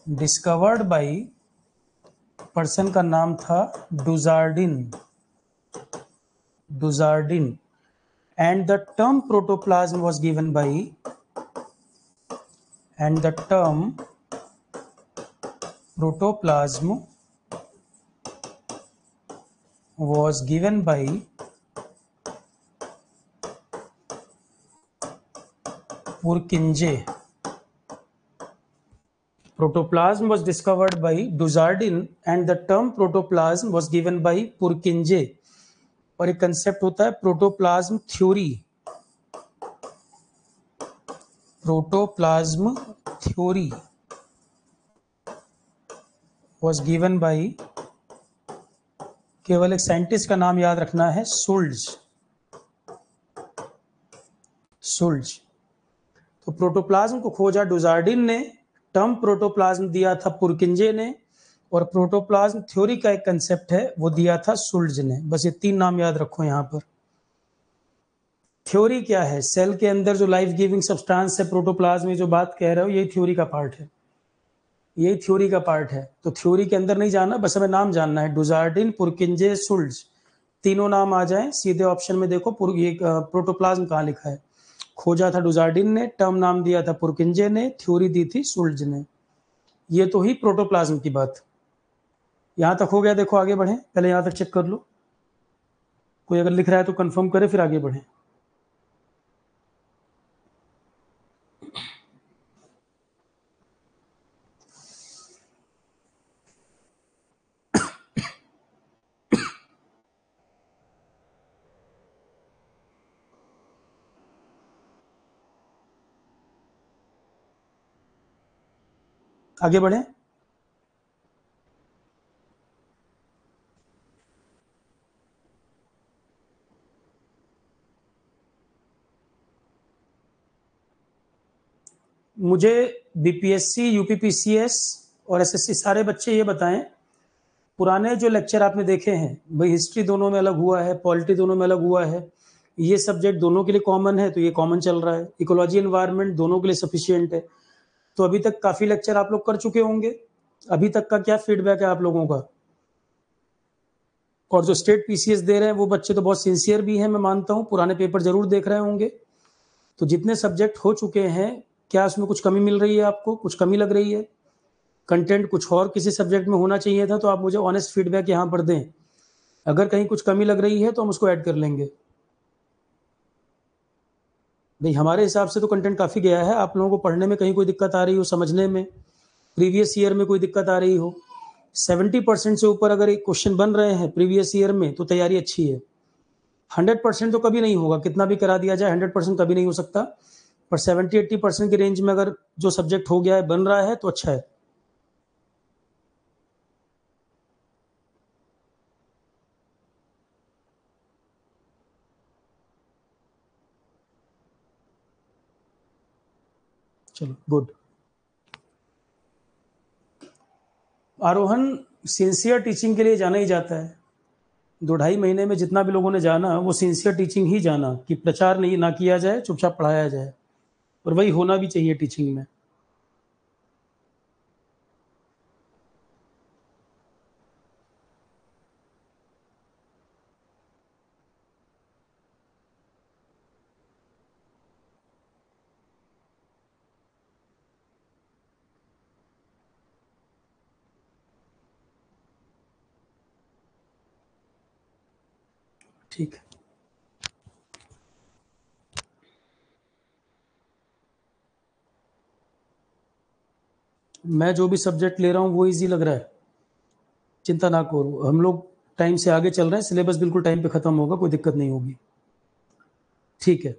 discovered by, person का नाम था Dujardin. Dujardin. And the term protoplasm was given by, and the term protoplasm was given by Purkinje. Protoplasm was discovered by Dujardin and the term protoplasm was given by Purkinje. और एक concept होता है protoplasm theory. Protoplasm theory was given by, केवल एक scientist का नाम याद रखना है, सुल्ज। सुल्ज। तो प्रोटोप्लाज्म को खोजा डुजार्डिन ने, टर्म प्रोटोप्लाज्म दिया था पुरकिंजे ने, और प्रोटोप्लाज्म थ्योरी का एक कंसेप्ट है वो दिया था सुल्ज ने। बस ये तीन नाम याद रखो यहां पर। थ्योरी क्या है? सेल के अंदर जो लाइफ गिविंग सब्सटेंस है प्रोटोप्लाज्म में, जो बात कह रहे हो, यही थ्योरी का पार्ट है। यही थ्योरी का पार्ट है। तो थ्योरी के अंदर नहीं जाना, बस हमें नाम जानना है, डुजार्डिन, पुरकिंजे, सुल्ज। तीनों नाम आ जाएं सीधे ऑप्शन में। देखो ये प्रोटोप्लाज्म कहाँ लिखा है। खोजा था डुजार्डिन ने, टर्म नाम दिया था पुरकिंजे ने, थ्योरी दी थी सुल्ज ने। ये तो ही प्रोटोप्लाज्म की बात। यहां तक हो गया। देखो आगे बढ़े, पहले यहां तक चेक कर लो। कोई अगर लिख रहा है तो कंफर्म करे, फिर आगे बढ़े। आगे बढ़े। मुझे बीपीएससी, यूपीपीसीएस और एसएससी सारे बच्चे ये बताएं, पुराने जो लेक्चर आपने देखे हैं, भाई हिस्ट्री दोनों में अलग हुआ है, पॉलिटी दोनों में अलग हुआ है, ये सब्जेक्ट दोनों के लिए कॉमन है तो ये कॉमन चल रहा है। इकोलॉजी एनवायरनमेंट दोनों के लिए सफिशिएंट है। तो अभी तक काफी लेक्चर आप लोग कर चुके होंगे। अभी तक का क्या फीडबैक है आप लोगों का? और जो स्टेट पीसीएस दे रहे हैं वो बच्चे तो बहुत सिंसियर भी हैं, मैं मानता हूँ, पुराने पेपर जरूर देख रहे होंगे। तो जितने सब्जेक्ट हो चुके हैं, क्या उसमें कुछ कमी मिल रही है आपको? कुछ कमी लग रही है? कंटेंट कुछ और किसी सब्जेक्ट में होना चाहिए था, तो आप मुझे ऑनेस्ट फीडबैक यहाँ पर दें। अगर कहीं कुछ कमी लग रही है तो हम उसको ऐड कर लेंगे। भाई हमारे हिसाब से तो कंटेंट काफ़ी गया है। आप लोगों को पढ़ने में कहीं कोई दिक्कत आ रही हो, समझने में, प्रीवियस ईयर में कोई दिक्कत आ रही हो, 70% से ऊपर अगर एक क्वेश्चन बन रहे हैं प्रीवियस ईयर में तो तैयारी अच्छी है। 100% तो कभी नहीं होगा, कितना भी करा दिया जाए 100% कभी नहीं हो सकता, पर 70-80% की रेंज में अगर जो सब्जेक्ट हो गया है, बन रहा है, तो अच्छा है। चलो गुड। आरोहन सिंसियर टीचिंग के लिए जाना ही जाता है। 2-2.5 महीने में जितना भी लोगों ने जाना वो सिंसियर टीचिंग ही जाना, कि प्रचार नहीं ना किया जाए, चुपचाप पढ़ाया जाए, और वही होना भी चाहिए टीचिंग में। ठीक है। मैं जो भी सब्जेक्ट ले रहा हूँ वो इजी लग रहा है, चिंता ना करो। हम लोग टाइम से आगे चल रहे हैं, सिलेबस बिल्कुल टाइम पे खत्म होगा, कोई दिक्कत नहीं होगी। ठीक है।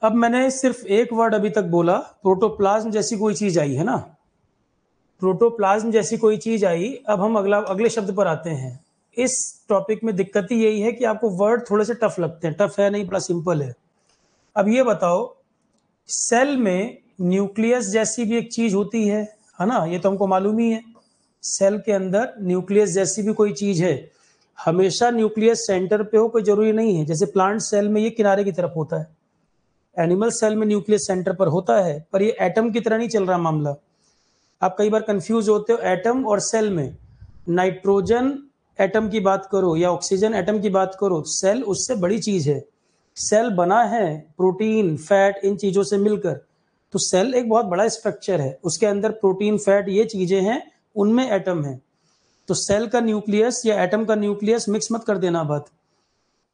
अब मैंने सिर्फ एक वर्ड अभी तक बोला, प्रोटोप्लाज्म जैसी कोई चीज आई है ना, प्रोटोप्लाज्म जैसी कोई चीज आई। अब हम अगले शब्द पर आते हैं। इस टॉपिक में दिक्कत ही यही है कि आपको वर्ड थोड़े से टफ लगते हैं। टफ है नहीं, बड़ा सिंपल है। अब ये बताओ, सेल में न्यूक्लियस जैसी भी एक चीज होती है ना, ये तो हमको मालूम ही है। सेल के अंदर न्यूक्लियस जैसी भी कोई चीज है। हमेशा न्यूक्लियस सेंटर पे हो कोई जरूरी नहीं है, जैसे प्लांट सेल में ये किनारे की तरफ होता है, एनिमल सेल में न्यूक्लियस सेंटर पर होता है, पर ये एटम की तरह नहीं चल रहा मामला। आप कई बार कंफ्यूज होते हो एटम और सेल में। नाइट्रोजन एटम की बात करो या ऑक्सीजन एटम की बात करो, सेल उससे बड़ी चीज है। सेल बना है प्रोटीन, फैट, इन चीजों से मिलकर। तो सेल एक बहुत बड़ा स्ट्रक्चर है, उसके अंदर प्रोटीन, फैट, ये चीजें हैं, उनमें एटम है। तो सेल का न्यूक्लियस या एटम का न्यूक्लियस मिक्स मत कर देना बात।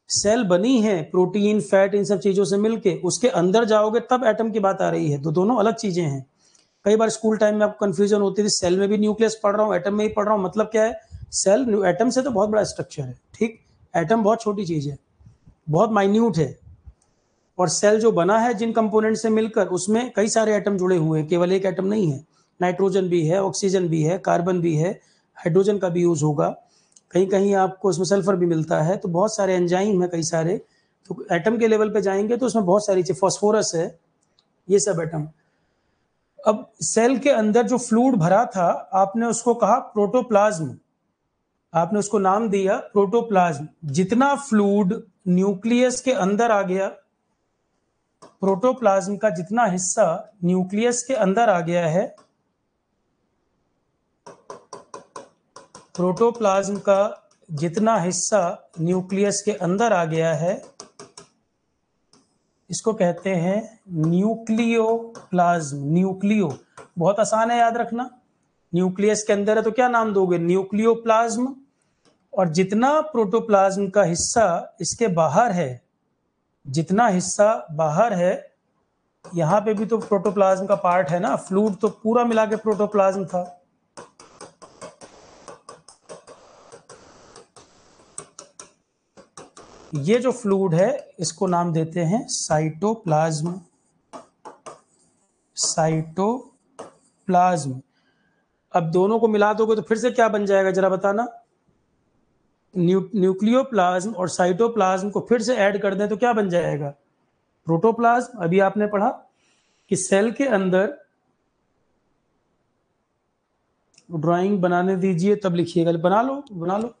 सेल बनी है प्रोटीन, फैट, इन सब चीजों से मिलके, उसके अंदर जाओगे तब एटम की बात आ रही है। तो दोनों अलग चीजें हैं। कई बार स्कूल टाइम में आपको कंफ्यूजन होती थी, सेल में भी न्यूक्लियस पढ़ रहा हूँ, एटम में ही पढ़ रहा हूँ, मतलब क्या है? सेल एटम से तो बहुत बड़ा स्ट्रक्चर है, ठीक। एटम बहुत छोटी चीज है, बहुत माइन्यूट है। और सेल जो बना है जिन कंपोनेंट से मिलकर, उसमें कई सारे एटम जुड़े हुए हैं, केवल एक एटम नहीं है। नाइट्रोजन भी है, ऑक्सीजन भी है, कार्बन भी है, हाइड्रोजन का भी यूज होगा, कहीं कहीं आपको उसमें सल्फर भी मिलता है। तो बहुत सारे एंजाइम है, कई सारे। तो एटम के लेवल पे जाएंगे तो उसमें बहुत सारी चीज, फॉस्फोरस है, ये सब एटम। अब सेल के अंदर जो फ्लूइड भरा था, आपने उसको कहा प्रोटोप्लाज्म, आपने उसको नाम दिया प्रोटोप्लाज्म। जितना फ्लूइड न्यूक्लियस के अंदर आ गया, प्रोटोप्लाज्म का जितना हिस्सा न्यूक्लियस के अंदर आ गया है, प्रोटोप्लाज्म का जितना हिस्सा न्यूक्लियस के अंदर आ गया है, इसको कहते हैं न्यूक्लियोप्लाज्म। न्यूक्लियो बहुत आसान है याद रखना, न्यूक्लियस के अंदर है तो क्या नाम दोगे? न्यूक्लियोप्लाज्म। और जितना प्रोटोप्लाज्म का हिस्सा इसके बाहर है, जितना हिस्सा बाहर है, यहां पे भी तो प्रोटोप्लाज्म का पार्ट है ना, फ्लूइड तो पूरा मिला के प्रोटोप्लाज्म था। ये जो फ्लूइड है इसको नाम देते हैं साइटोप्लाज्म। साइटोप्लाज्म। अब दोनों को मिला दोगे तो फिर से क्या बन जाएगा, जरा बताना। न्यूक्लियोप्लाज्म और साइटोप्लाज्म को फिर से ऐड कर दें तो क्या बन जाएगा? प्रोटोप्लाज्म। अभी आपने पढ़ा कि सेल के अंदर, ड्राइंग बनाने दीजिए तब लिखिएगा, बना लो बना लो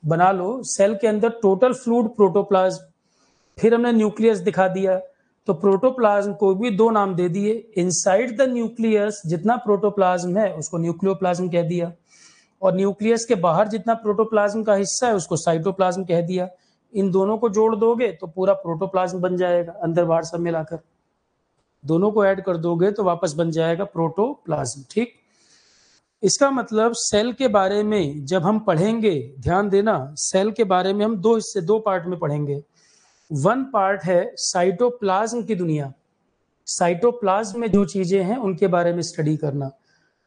बना लो। सेल के अंदर टोटल फ्लूइड प्रोटोप्लाज्म, फिर हमने न्यूक्लियस दिखा दिया, तो प्रोटोप्लाज्म को भी दो नाम दे दिए। इनसाइड द न्यूक्लियस जितना प्रोटोप्लाज्म है उसको न्यूक्लियोप्लाज्म कह दिया, और न्यूक्लियस के बाहर जितना प्रोटोप्लाज्म का हिस्सा है उसको साइटोप्लाज्म कह दिया। इन दोनों को जोड़ दोगे तो पूरा प्रोटोप्लाज्म बन जाएगा, अंदर बाहर सब मिलाकर। दोनों को ऐड कर दोगे तो वापस बन जाएगा प्रोटोप्लाज्म, ठीक। इसका मतलब सेल के बारे में जब हम पढ़ेंगे, ध्यान देना, सेल के बारे में हम दो पार्ट में पढ़ेंगे। वन पार्ट है साइटोप्लाज्म की दुनिया, साइटोप्लाज्म में जो चीजें हैं उनके बारे में स्टडी करना,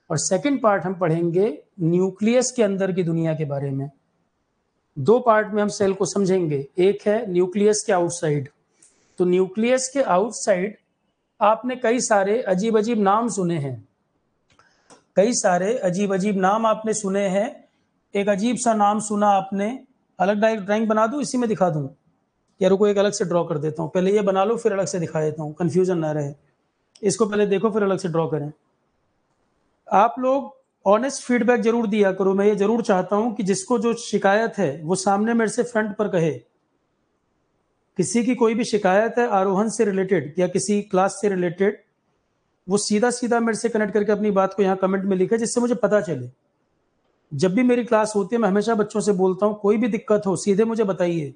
और सेकंड पार्ट हम पढ़ेंगे न्यूक्लियस के अंदर की दुनिया के बारे में। दो पार्ट में हम सेल को समझेंगे, एक है न्यूक्लियस के आउटसाइड। तो न्यूक्लियस के आउटसाइड आपने कई सारे अजीब अजीब नाम सुने हैं, कई सारे अजीब अजीब नाम आपने सुने हैं। एक अजीब सा नाम सुना आपने, अलग ड्राइंग बना दूं, इसी में दिखा दूं, या रुको एक अलग से ड्रॉ कर देता हूं, पहले ये बना लो फिर अलग से दिखा देता हूं, कंफ्यूजन ना रहे। इसको पहले देखो फिर अलग से ड्रॉ करें। आप लोग ऑनेस्ट फीडबैक जरूर दिया करो, मैं ये जरूर चाहता हूं कि जिसको जो शिकायत है वो सामने मेरे से फ्रंट पर कहे। किसी की कोई भी शिकायत है आरोहण से रिलेटेड या किसी क्लास से रिलेटेड, वो सीधा सीधा मेरे से कनेक्ट करके अपनी बात को यहाँ कमेंट में लिखे, जिससे मुझे पता चले। जब भी मेरी क्लास होती है मैं हमेशा बच्चों से बोलता हूँ कोई भी दिक्कत हो सीधे मुझे बताइए,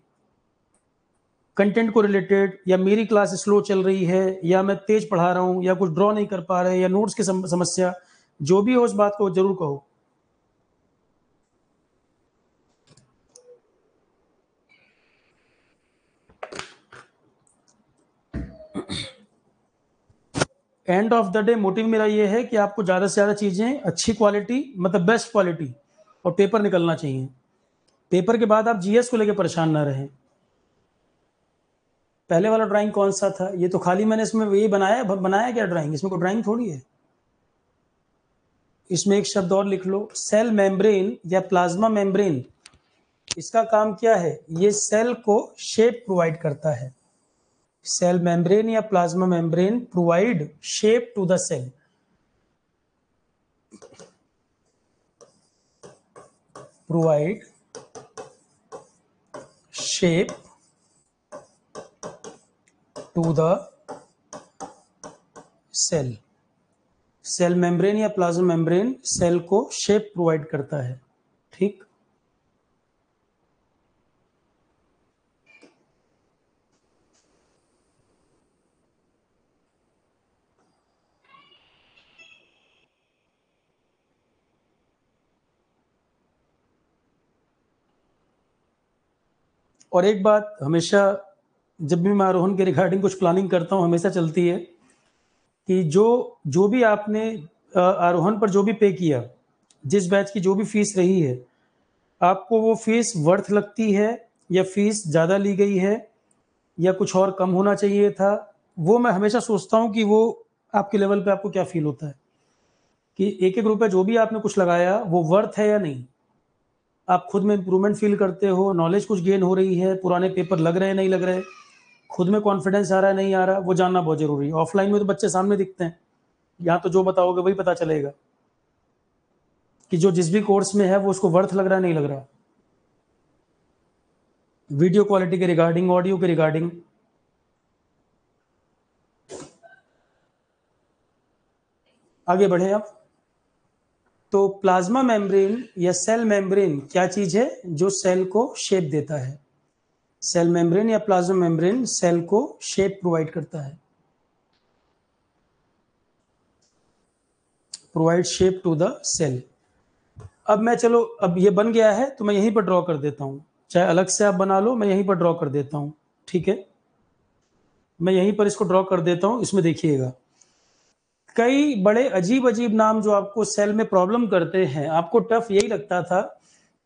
कंटेंट को रिलेटेड, या मेरी क्लास स्लो चल रही है, या मैं तेज पढ़ा रहा हूँ, या कुछ ड्रॉ नहीं कर पा रहे, या नोट्स की समस्या, जो भी हो उस बात को जरूर कहो। End of the day motive मेरा ये है कि आपको ज़्यादा से ज़्यादा चीज़ें अच्छी क्वालिटी, मतलब बेस्ट क्वालिटी, और पेपर निकलना चाहिए। पेपर के बाद आप जीएस को लेकर परेशान ना रहें। पहले वाला ड्राइंग कौन सा था? ये तो खाली मैंने इसमें ये बनाया क्या ड्राइंग? इसमें कोई ड्राइंग थोड़ी है। इसमें एक शब्द और लिख लो, सेल मेम्ब्रेन या प्लाज्मा मेम्ब्रेन। इसका काम क्या है? ये सेल को शेप प्रोवाइड करता है। सेल मेम्ब्रेन या plasma membrane provide shape to the cell. Provide shape to the cell. Cell membrane या प्लाज्मा मेम्ब्रेन सेल को शेप प्रोवाइड करता है। ठीक, और एक बात हमेशा जब भी मैं आरोहण के रिगार्डिंग कुछ प्लानिंग करता हूँ हमेशा चलती है कि जो भी आपने आरोहण पर जो भी पे किया, जिस बैच की जो भी फीस रही है, आपको वो फीस वर्थ लगती है या फीस ज़्यादा ली गई है या कुछ और कम होना चाहिए था। वो मैं हमेशा सोचता हूँ कि वो आपके लेवल पे आपको क्या फील होता है कि एक एक रुपया जो भी आपने कुछ लगाया वो वर्थ है या नहीं। आप खुद में इंप्रूवमेंट फील करते हो, नॉलेज कुछ गेन हो रही है, पुराने पेपर लग रहे हैं नहीं लग रहे, खुद में कॉन्फिडेंस आ रहा है नहीं आ रहा, वो जानना बहुत जरूरी है। ऑफलाइन में तो बच्चे सामने दिखते हैं, यहाँ तो जो बताओगे वही पता चलेगा कि जो जिस भी कोर्स में है वो उसको वर्थ लग रहा है नहीं लग रहा। वीडियो क्वालिटी के रिगार्डिंग, ऑडियो के रिगार्डिंग। आगे बढ़े आप। तो प्लाज्मा मेम्ब्रेन या सेल मेम्ब्रेन क्या चीज है? जो सेल को शेप देता है। सेल मेम्ब्रेन या प्लाज्मा मेम्ब्रेन सेल को शेप प्रोवाइड करता है, provide shape to the cell. अब मैं, चलो अब ये बन गया है तो मैं यहीं पर ड्रॉ कर देता हूं, चाहे अलग से आप बना लो, मैं यहीं पर ड्रॉ कर देता हूं। ठीक है, मैं यहीं पर इसको ड्रॉ कर देता हूं। इसमें देखिएगा कई बड़े अजीब अजीब नाम जो आपको सेल में प्रॉब्लम करते हैं। आपको टफ यही लगता था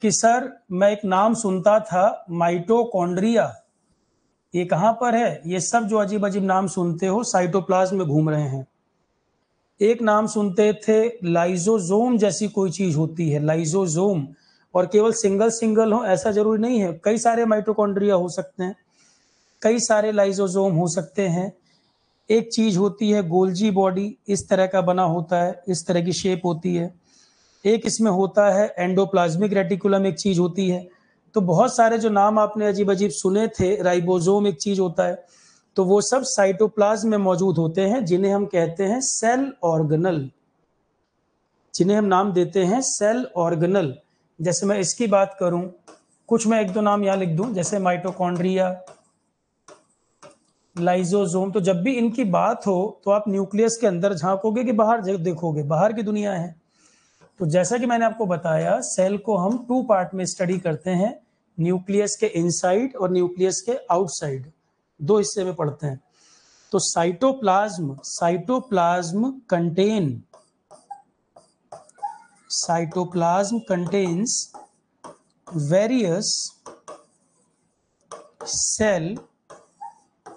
कि सर मैं एक नाम सुनता था माइटोकॉन्ड्रिया, ये कहां पर है? ये सब जो अजीब अजीब नाम सुनते हो साइटोप्लाज्म में घूम रहे हैं। एक नाम सुनते थे लाइजोजोम जैसी कोई चीज होती है, लाइजोजोम, और केवल सिंगल सिंगल हो ऐसा जरूरी नहीं है, कई सारे माइटोकॉन्ड्रिया हो सकते हैं, कई सारे लाइजोजोम हो सकते हैं। एक चीज होती है गोल्जी बॉडी, इस तरह का बना होता है, इस तरह की शेप होती है। एक इसमें होता है एंडोप्लाज्मिक रेटिकुलम, एक चीज होती है। तो बहुत सारे जो नाम आपने अजीब अजीब सुने थे, राइबोसोम एक चीज होता है, तो वो सब साइटोप्लाज्म में मौजूद होते हैं, जिन्हें हम कहते हैं सेल ऑर्गेनल, जिन्हें हम नाम देते हैं सेल ऑर्गेनल। जैसे मैं इसकी बात करूं, कुछ मैं एक दो नाम यहाँ लिख दूं, जैसे माइटोकॉन्ड्रिया, लाइजोसोम। तो जब भी इनकी बात हो तो आप न्यूक्लियस के अंदर झांकोगे कि बाहर देखोगे, बाहर की दुनिया है। तो जैसा कि मैंने आपको बताया, सेल को हम 2 पार्ट में स्टडी करते हैं, न्यूक्लियस के इनसाइड और न्यूक्लियस के आउटसाइड, 2 हिस्से में पढ़ते हैं। तो cytoplasm contains various cell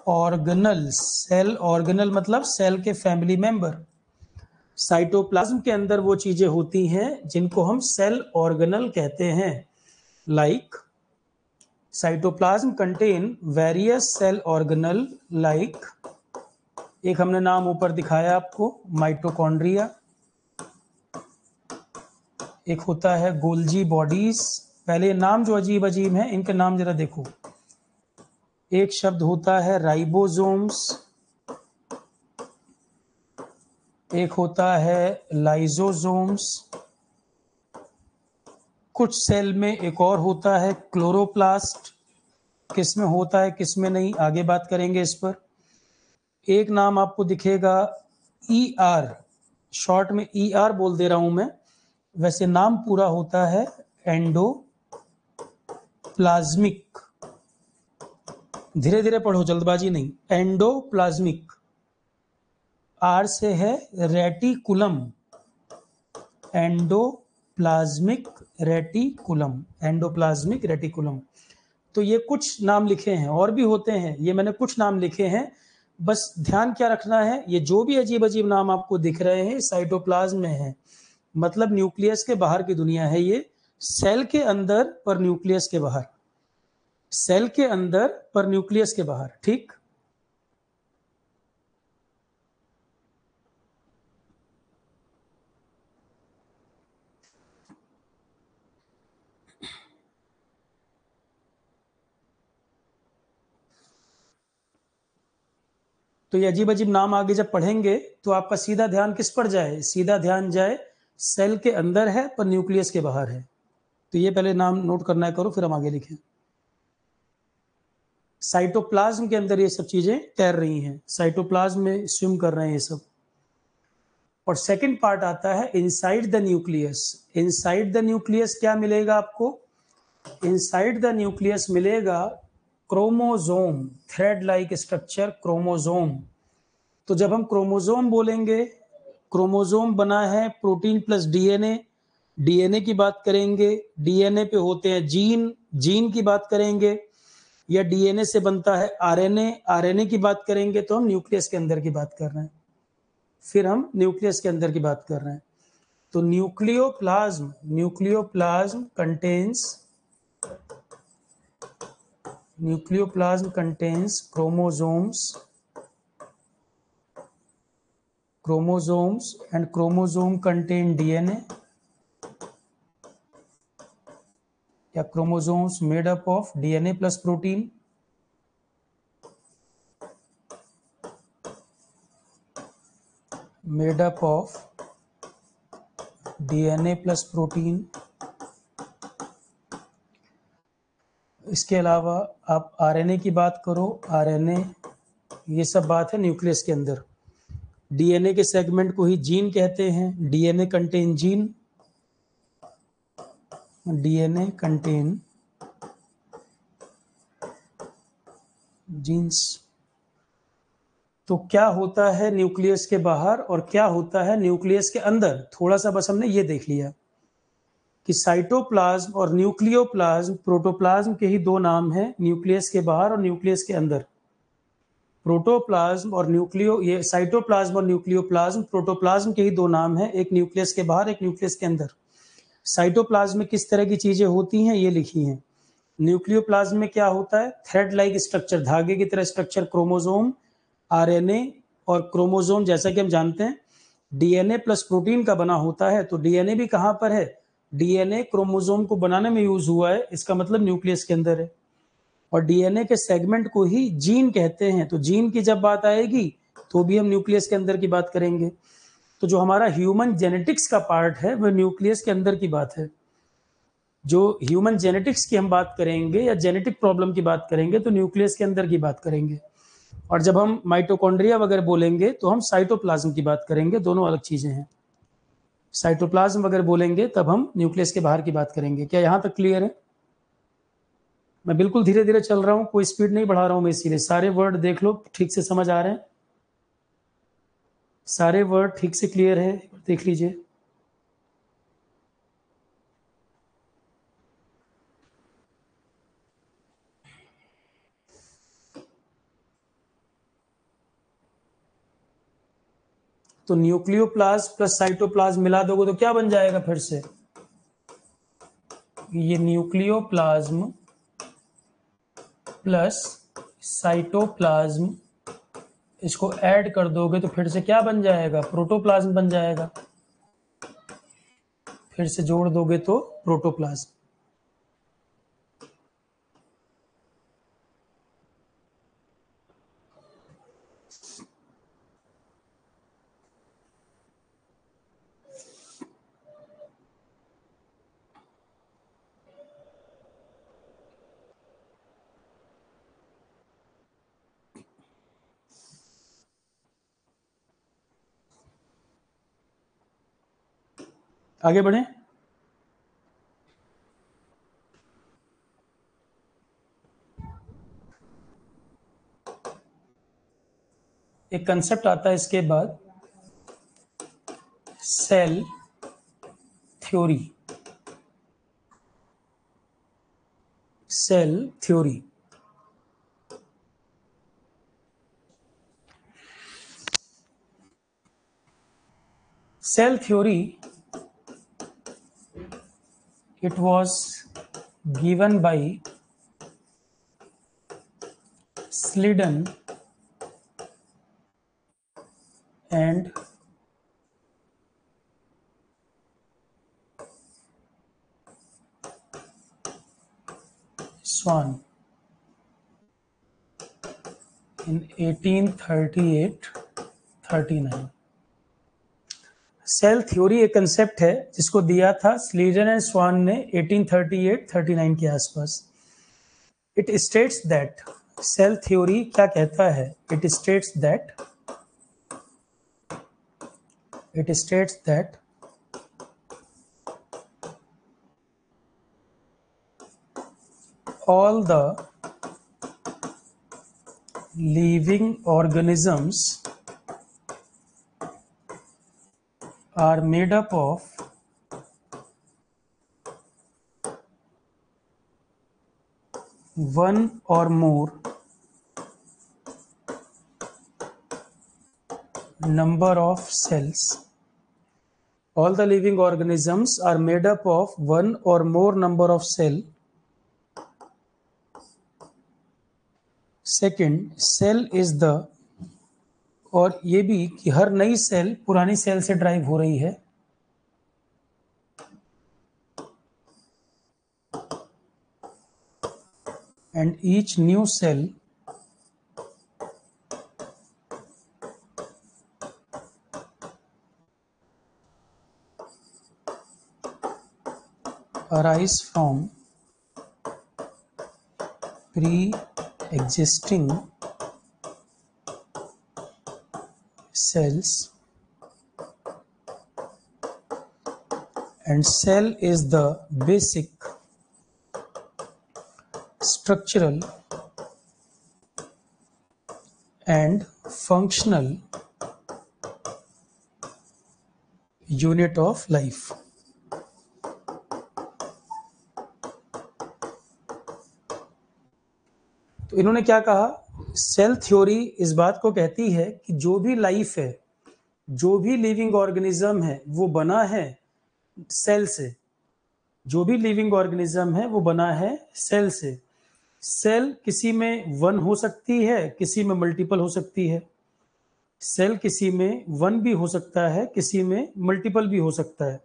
organelles. Cell organelle मतलब सेल के फैमिली मेंबर। साइटोप्लाज्म के अंदर वो चीजें होती हैं जिनको हम सेल ऑर्गेनल कहते हैं। Like cytoplasm contain various cell organelle like, एक हमने नाम ऊपर दिखाया आपको, माइटोकॉन्ड्रिया, एक होता है गोल्जी बॉडीज। पहले नाम जो अजीब अजीब हैं इनके नाम जरा देखो। एक शब्द होता है राइबोसोम्स, एक होता है लाइसोसोम्स, कुछ सेल में एक और होता है क्लोरोप्लास्ट। किस में होता है किस में नहीं, आगे बात करेंगे इस पर। एक नाम आपको दिखेगा ER, शॉर्ट में ER बोल दे रहा हूं मैं, वैसे नाम पूरा होता है एंडोप्लाज्मिक। धीरे धीरे पढ़ो, जल्दबाजी नहीं। एंडोप्लाज्मिक, R से है रेटिकुलम, एंडोप्लाज्मिक रेटिकुलम। तो ये कुछ नाम लिखे हैं, और भी होते हैं, ये मैंने कुछ नाम लिखे हैं। बस ध्यान क्या रखना है, ये जो भी अजीब अजीब नाम आपको दिख रहे हैं साइटोप्लाज्म में है, मतलब न्यूक्लियस के बाहर की दुनिया है। ये सेल के अंदर पर न्यूक्लियस के बाहर, सेल के अंदर पर न्यूक्लियस के बाहर, ठीक। तो ये अजीब अजीब नाम आगे जब पढ़ेंगे तो आपका सीधा ध्यान किस पर जाए, सीधा ध्यान जाए सेल के अंदर है पर न्यूक्लियस के बाहर है। तो ये पहले नाम नोट करना है, करो, फिर हम आगे लिखें। साइटोप्लाज्म के अंदर ये सब चीजें तैर रही हैं, साइटोप्लाज्म में स्विम कर रहे हैं ये सब। और सेकंड पार्ट आता है inside the nucleus. Inside the nucleus क्या मिलेगा आपको? इनसाइड द न्यूक्लियस मिलेगा chromosome, thread like structure, chromosome. तो जब हम क्रोमोसोम बोलेंगे, क्रोमोसोम बना है प्रोटीन प्लस डीएनए, डीएनए की बात करेंगे, डीएनए पे होते हैं जीन, जीन की बात करेंगे, या डीएनए से बनता है आरएनए, आरएनए की बात करेंगे, तो हम न्यूक्लियस के अंदर की बात कर रहे हैं। फिर हम न्यूक्लियस के अंदर की बात कर रहे हैं। तो nucleoplasm contains chromosomes and chromosome contain DNA, या chromosomes made up of DNA plus protein, made up of DNA plus protein। इसके अलावा आप आरएनए की बात करो, आरएनए, ये सब बात है न्यूक्लियस के अंदर। डीएनए के सेगमेंट को ही जीन कहते हैं, DNA contain gene, DNA contain genes. तो क्या होता है न्यूक्लियस के बाहर और क्या होता है न्यूक्लियस के अंदर, थोड़ा सा बस हमने ये देख लिया कि साइटोप्लाज्म और न्यूक्लियोप्लाज्म, प्रोटोप्लाज्म के ही 2 नाम हैं, न्यूक्लियस के बाहर और न्यूक्लियस के अंदर। प्रोटोप्लाज्म और न्यूक्लियो, ये साइटोप्लाज्म और न्यूक्लियोप्लाज्म, प्रोटोप्लाज्म के ही 2 नाम हैं, एक न्यूक्लियस के बाहर, एक न्यूक्लियस के अंदर। साइटोप्लाज्म में किस तरह की चीजें होती हैं ये लिखी हैं। न्यूक्लियोप्लाज्म में क्या होता है? थ्रेड लाइक स्ट्रक्चर, धागे की तरह स्ट्रक्चर, क्रोमोसोम, आरएनए। और क्रोमोसोम जैसा कि हम जानते हैं डीएनए प्लस प्रोटीन का बना होता है। तो डीएनए भी कहां पर है? डीएनए क्रोमोसोम को बनाने में यूज हुआ है, इसका मतलब न्यूक्लियस के अंदर है। और डीएनए के सेगमेंट को ही जीन कहते हैं। तो जीन की जब बात आएगी तो भी हम न्यूक्लियस के अंदर की बात करेंगे। तो जो हमारा ह्यूमन जेनेटिक्स का पार्ट है वह न्यूक्लियस के अंदर की बात है। जो ह्यूमन जेनेटिक्स की हम बात करेंगे या जेनेटिक प्रॉब्लम की बात करेंगे तो न्यूक्लियस के अंदर की बात करेंगे। और जब हम माइटोकॉन्ड्रिया वगैरह बोलेंगे तो हम साइटोप्लाज्म की बात करेंगे, दोनों अलग चीजें हैं। साइटोप्लाज्म अगर बोलेंगे तब हम न्यूक्लियस के बाहर की बात करेंगे। क्या यहां तक क्लियर है? मैं बिल्कुल धीरे धीरे चल रहा हूं, कोई स्पीड नहीं बढ़ा रहा हूं मैं, इसीलिए सारे वर्ड देख लो, ठीक से समझ आ रहे हैं? सारे वर्ड ठीक से क्लियर है? देख लीजिए। तो न्यूक्लियोप्लाज्म प्लस साइटोप्लाज्म मिला दोगे तो क्या बन जाएगा फिर से? ये न्यूक्लियोप्लाज्म प्लस साइटोप्लाज्म, इसको ऐड कर दोगे तो फिर से क्या बन जाएगा? प्रोटोप्लाज्म बन जाएगा। फिर से जोड़ दोगे तो प्रोटोप्लाज्म। आगे बढ़े। एक कंसेप्ट आता है इसके बाद, cell theory. Cell theory cell theory, it was given by Sliden and Swan in 1838-39। Cell theory एक कंसेप्ट है जिसको दिया था स्लीडन एंड स्वान ने 1838-39 के आसपास। It states that, cell theory क्या कहता है? It states that all the living organisms are made up of one or more number of cells. All the living organisms are made up of one or more number of cells. Second, cell is the, और ये भी कि हर नई cell पुरानी cell से drive हो रही है। And each new cell arise from pre-existing cells, and cell is the basic structural and functional unit of life. तो इन्होंने क्या कहा? सेल थ्योरी इस बात को कहती है कि जो भी लाइफ है, जो भी लिविंग ऑर्गेनिज्म है, वो बना है सेल से। जो भी लिविंग ऑर्गेनिज्म है वो बना है सेल से। सेल किसी में वन हो सकती है, किसी में मल्टीपल हो सकती है। सेल किसी में वन भी हो सकता है, किसी में मल्टीपल भी हो सकता है।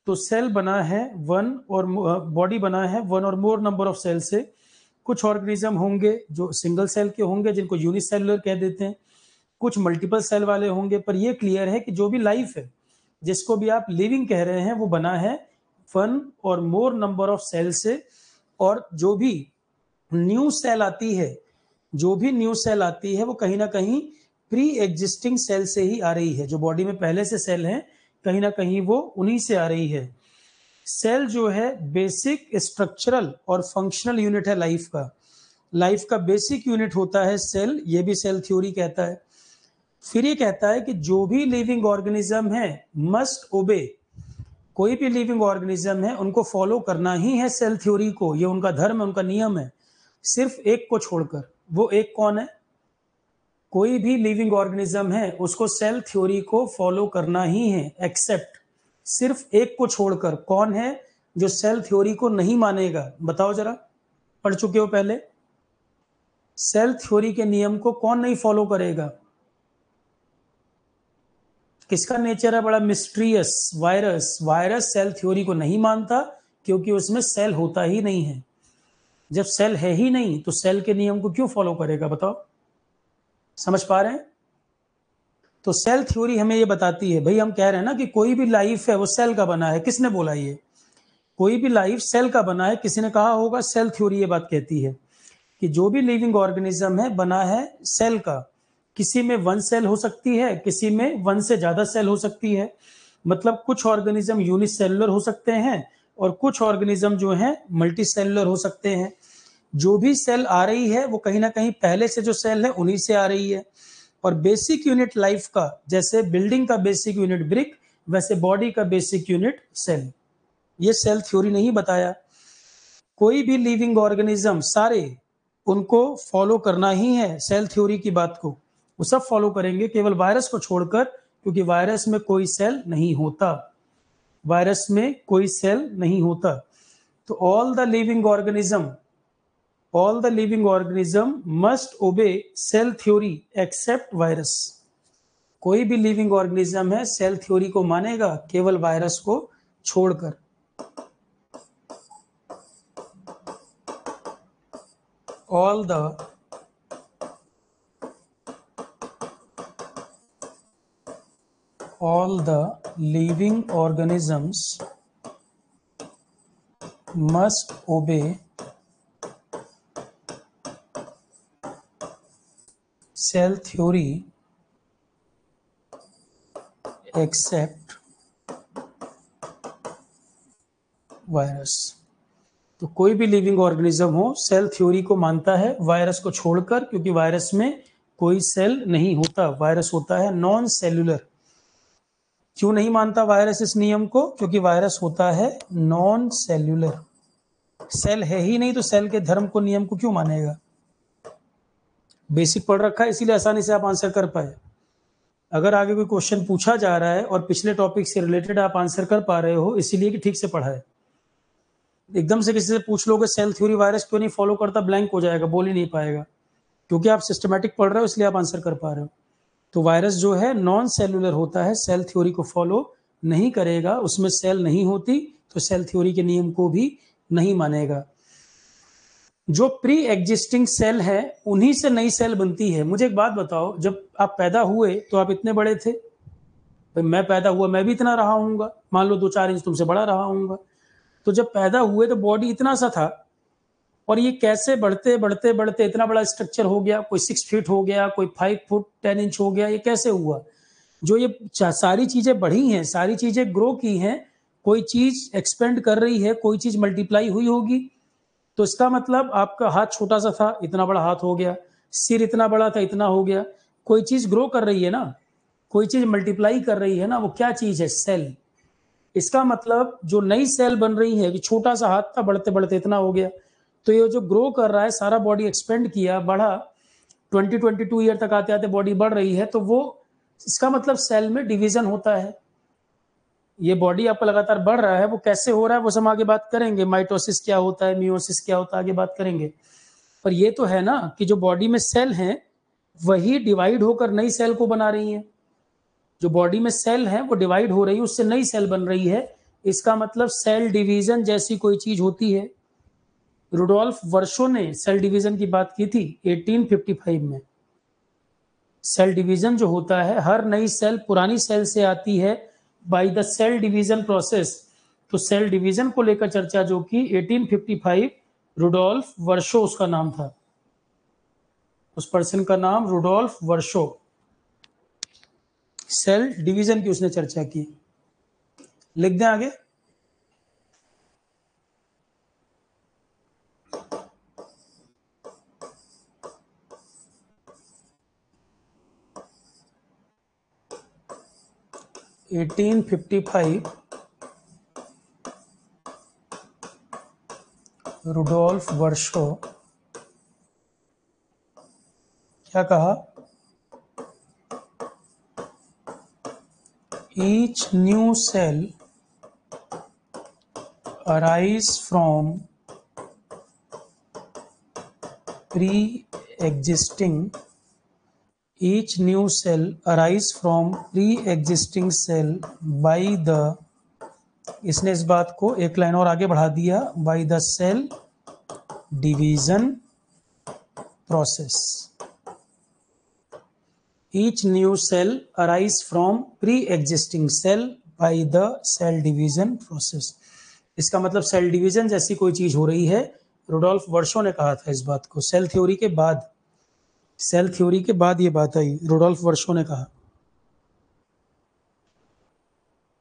तो सेल बना है वन, और बॉडी बना है वन और मोर नंबर ऑफ सेल से। कुछ ऑर्गेनिज्म होंगे जो सिंगल सेल के होंगे, जिनको यूनिसेलुलर कह देते हैं, कुछ मल्टीपल सेल वाले होंगे। पर यह क्लियर है कि जो भी लाइफ है, जिसको भी आप लिविंग कह रहे हैं, वो बना है वन और मोर नंबर ऑफ सेल से। और जो भी न्यू सेल आती है, जो भी न्यू सेल आती है, वो कहीं ना कहीं प्री एग्जिस्टिंग सेल से ही आ रही है। जो बॉडी में पहले से सेल हैं, कहीं ना कहीं वो उन्हीं से आ रही है। सेल जो है बेसिक स्ट्रक्चरल और फंक्शनल यूनिट है लाइफ का। लाइफ का बेसिक यूनिट होता है सेल, ये भी सेल थ्योरी कहता है। फिर ये कहता है कि जो भी लिविंग ऑर्गेनिज्म है मस्ट ओबे, कोई भी लिविंग ऑर्गेनिज्म है उनको फॉलो करना ही है सेल थ्योरी को, ये उनका धर्म है, उनका नियम है, सिर्फ एक को छोड़कर। वो एक कौन है? कोई भी लिविंग ऑर्गेनिज्म है उसको सेल थ्योरी को फॉलो करना ही है, एक्सेप्ट सिर्फ एक को छोड़कर। कौन है जो सेल थ्योरी को नहीं मानेगा? बताओ जरा, पढ़ चुके हो पहले। सेल थ्योरी के नियम को कौन नहीं फॉलो करेगा? किसका नेचर है बड़ा mysterious? Virus. Virus cell theory को नहीं मानता क्योंकि उसमें सेल होता ही नहीं है। जब सेल है ही नहीं तो सेल के नियम को क्यों फॉलो करेगा? बताओ, समझ पा रहे हैं? तो सेल थ्योरी हमें ये बताती है, भाई हम कह रहे हैं ना कि कोई भी लाइफ है वो सेल का बना है। किसने बोला ये? कोई भी लाइफ सेल का बना है, किसी ने कहा होगा। सेल थ्योरी ये बात कहती है कि जो भी लिविंग ऑर्गेनिज्म है बना है सेल का। किसी में 1 सेल हो सकती है, किसी में 1 से ज्यादा सेल हो सकती है। मतलब कुछ ऑर्गेनिज्म यूनिसेलुलर हो सकते हैं और कुछ ऑर्गेनिज्म जो है मल्टी सेलुलर हो सकते हैं। जो भी सेल आ रही है वो कहीं ना कहीं पहले से जो सेल है उन्हीं से आ रही है। और बेसिक यूनिट लाइफ का, जैसे बिल्डिंग का बेसिक यूनिट ब्रिक, वैसे बॉडी का बेसिक यूनिट सेल। ये सेल थ्योरी नहीं बताया। कोई भी लिविंग ऑर्गेनिज्म सारे उनको फॉलो करना ही है सेल थ्योरी की बात को, वो सब फॉलो करेंगे केवल वायरस को छोड़कर, क्योंकि वायरस में कोई सेल नहीं होता। वायरस में कोई सेल नहीं होता। तो all the living organism must obey cell theory except virus. कोई भी लिविंग ऑर्गेनिज्म है सेल थ्योरी को मानेगा केवल वायरस को छोड़कर। all the living organisms must obey cell theory except virus. तो कोई भी लिविंग ऑर्गेनिज्म हो सेल थ्योरी को मानता है वायरस को छोड़कर, क्योंकि वायरस में कोई सेल नहीं होता। वायरस होता है नॉन सेल्यूलर। क्यों नहीं मानता वायरस इस नियम को? क्योंकि वायरस होता है नॉन सेल्यूलर। सेल है ही नहीं तो सेल के धर्म को, नियम को क्यों मानेगा? बेसिक पढ़ रखा है इसीलिए आसानी से आप आंसर कर पाए। अगर आगे कोई क्वेश्चन पूछा जा रहा है और पिछले टॉपिक से रिलेटेड आप आंसर कर पा रहे हो, इसीलिए कि ठीक से पढ़ा है। एकदम से किसी से पूछ लोगे सेल थ्योरी वायरस क्यों नहीं फॉलो करता, ब्लैंक हो जाएगा, बोल ही नहीं पाएगा। क्योंकि आप सिस्टमैटिक पढ़ रहे हो इसलिए आप आंसर कर पा रहे हो। तो वायरस जो है नॉन सेलुलर होता है, सेल थ्योरी को फॉलो नहीं करेगा, उसमें सेल नहीं होती तो सेल थ्योरी के नियम को भी नहीं मानेगा। जो प्री एग्जिस्टिंग सेल है उन्हीं से नई सेल बनती है। मुझे एक बात बताओ, जब आप पैदा हुए तो आप इतने बड़े थे? भाई मैं पैदा हुआ मैं भी इतना रहा हूँगा, मान लो 2-4 इंच तुमसे बड़ा रहा हूँगा। तो जब पैदा हुए तो बॉडी इतना सा था, और ये कैसे बढ़ते बढ़ते बढ़ते इतना बड़ा स्ट्रक्चर हो गया? कोई 6 फीट हो गया, कोई 5 फुट 10 इंच हो गया, ये कैसे हुआ? जो ये सारी चीजें बढ़ी हैं, सारी चीजें ग्रो की हैं, कोई चीज एक्सपेंड कर रही है, कोई चीज मल्टीप्लाई हुई होगी। तो इसका मतलब आपका हाथ छोटा सा था, इतना बड़ा हाथ हो गया, सिर इतना बड़ा था, इतना हो गया। कोई चीज ग्रो कर रही है ना, कोई चीज मल्टीप्लाई कर रही है ना, वो क्या चीज है? सेल। इसका मतलब जो नई सेल बन रही है, कि छोटा सा हाथ था, बढ़ते बढ़ते इतना हो गया। तो ये जो ग्रो कर रहा है, सारा बॉडी एक्सपेंड किया, बढ़ा, 20-22 ईयर तक आते आते बॉडी बढ़ रही है, तो वो इसका मतलब सेल में डिवीजन होता है। ये बॉडी आपका लगातार बढ़ रहा है, वो कैसे हो रहा है वो हम आगे बात करेंगे। माइटोसिस क्या होता है, मियोसिस क्या होता है, आगे बात करेंगे। पर ये तो है ना कि जो बॉडी में सेल हैं वही डिवाइड होकर नई सेल को बना रही हैं। जो बॉडी में सेल है वो डिवाइड हो रही है, उससे नई सेल बन रही है। इसका मतलब सेल डिवीजन जैसी कोई चीज होती है। रुडोल्फ वर्शो ने सेल डिवीजन की बात की थी 1855 में। सेल डिवीजन जो होता है, हर नई सेल पुरानी सेल से आती है by the cell division process. तो सेल डिवीजन को लेकर चर्चा जो की 1855, रुडोल्फ वर्शो उसका नाम था, उस पर्सन का नाम रुडोल्फ वर्शो। सेल डिवीजन की उसने चर्चा की। लिख दें आगे। एटीन 1855 रुडोल्फ वर्शो क्या कहा? Each new cell arise from pre-existing each new cell arise from pre-existing cell by the, इसने इस बात को एक लाइन और आगे बढ़ा दिया, by the cell division process. Each new cell arise from pre-existing cell by the cell division process. इसका मतलब सेल डिवीजन जैसी कोई चीज हो रही है। रुडोल्फ वर्शो ने कहा था इस बात को, सेल थ्योरी के बाद, सेल थ्योरी के बाद ये बात आई, रुडोल्फ वर्शो ने कहा।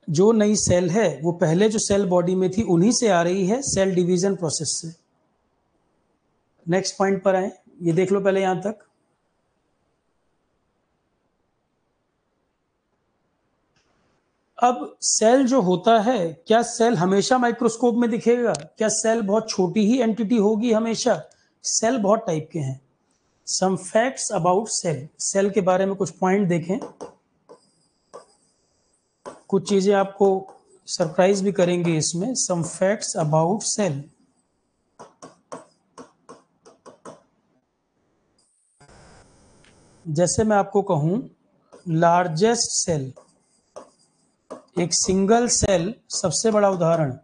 जो नई सेल है वो पहले जो सेल बॉडी में थी उन्हीं से आ रही है, सेल डिवीजन प्रोसेस से। नेक्स्ट पॉइंट पर आए, ये देख लो पहले यहां तक। अब सेल जो होता है, क्या सेल हमेशा माइक्रोस्कोप में दिखेगा? क्या सेल बहुत छोटी ही एंटिटी होगी हमेशा? सेल बहुत टाइप के हैं। Some facts about cell, cell के बारे में कुछ पॉइंट देखें, कुछ चीजें आपको सरप्राइज भी करेंगे इसमें। Some facts about cell. जैसे मैं आपको कहूं, लार्जेस्ट सेल, एक सिंगल सेल, सबसे बड़ा उदाहरण,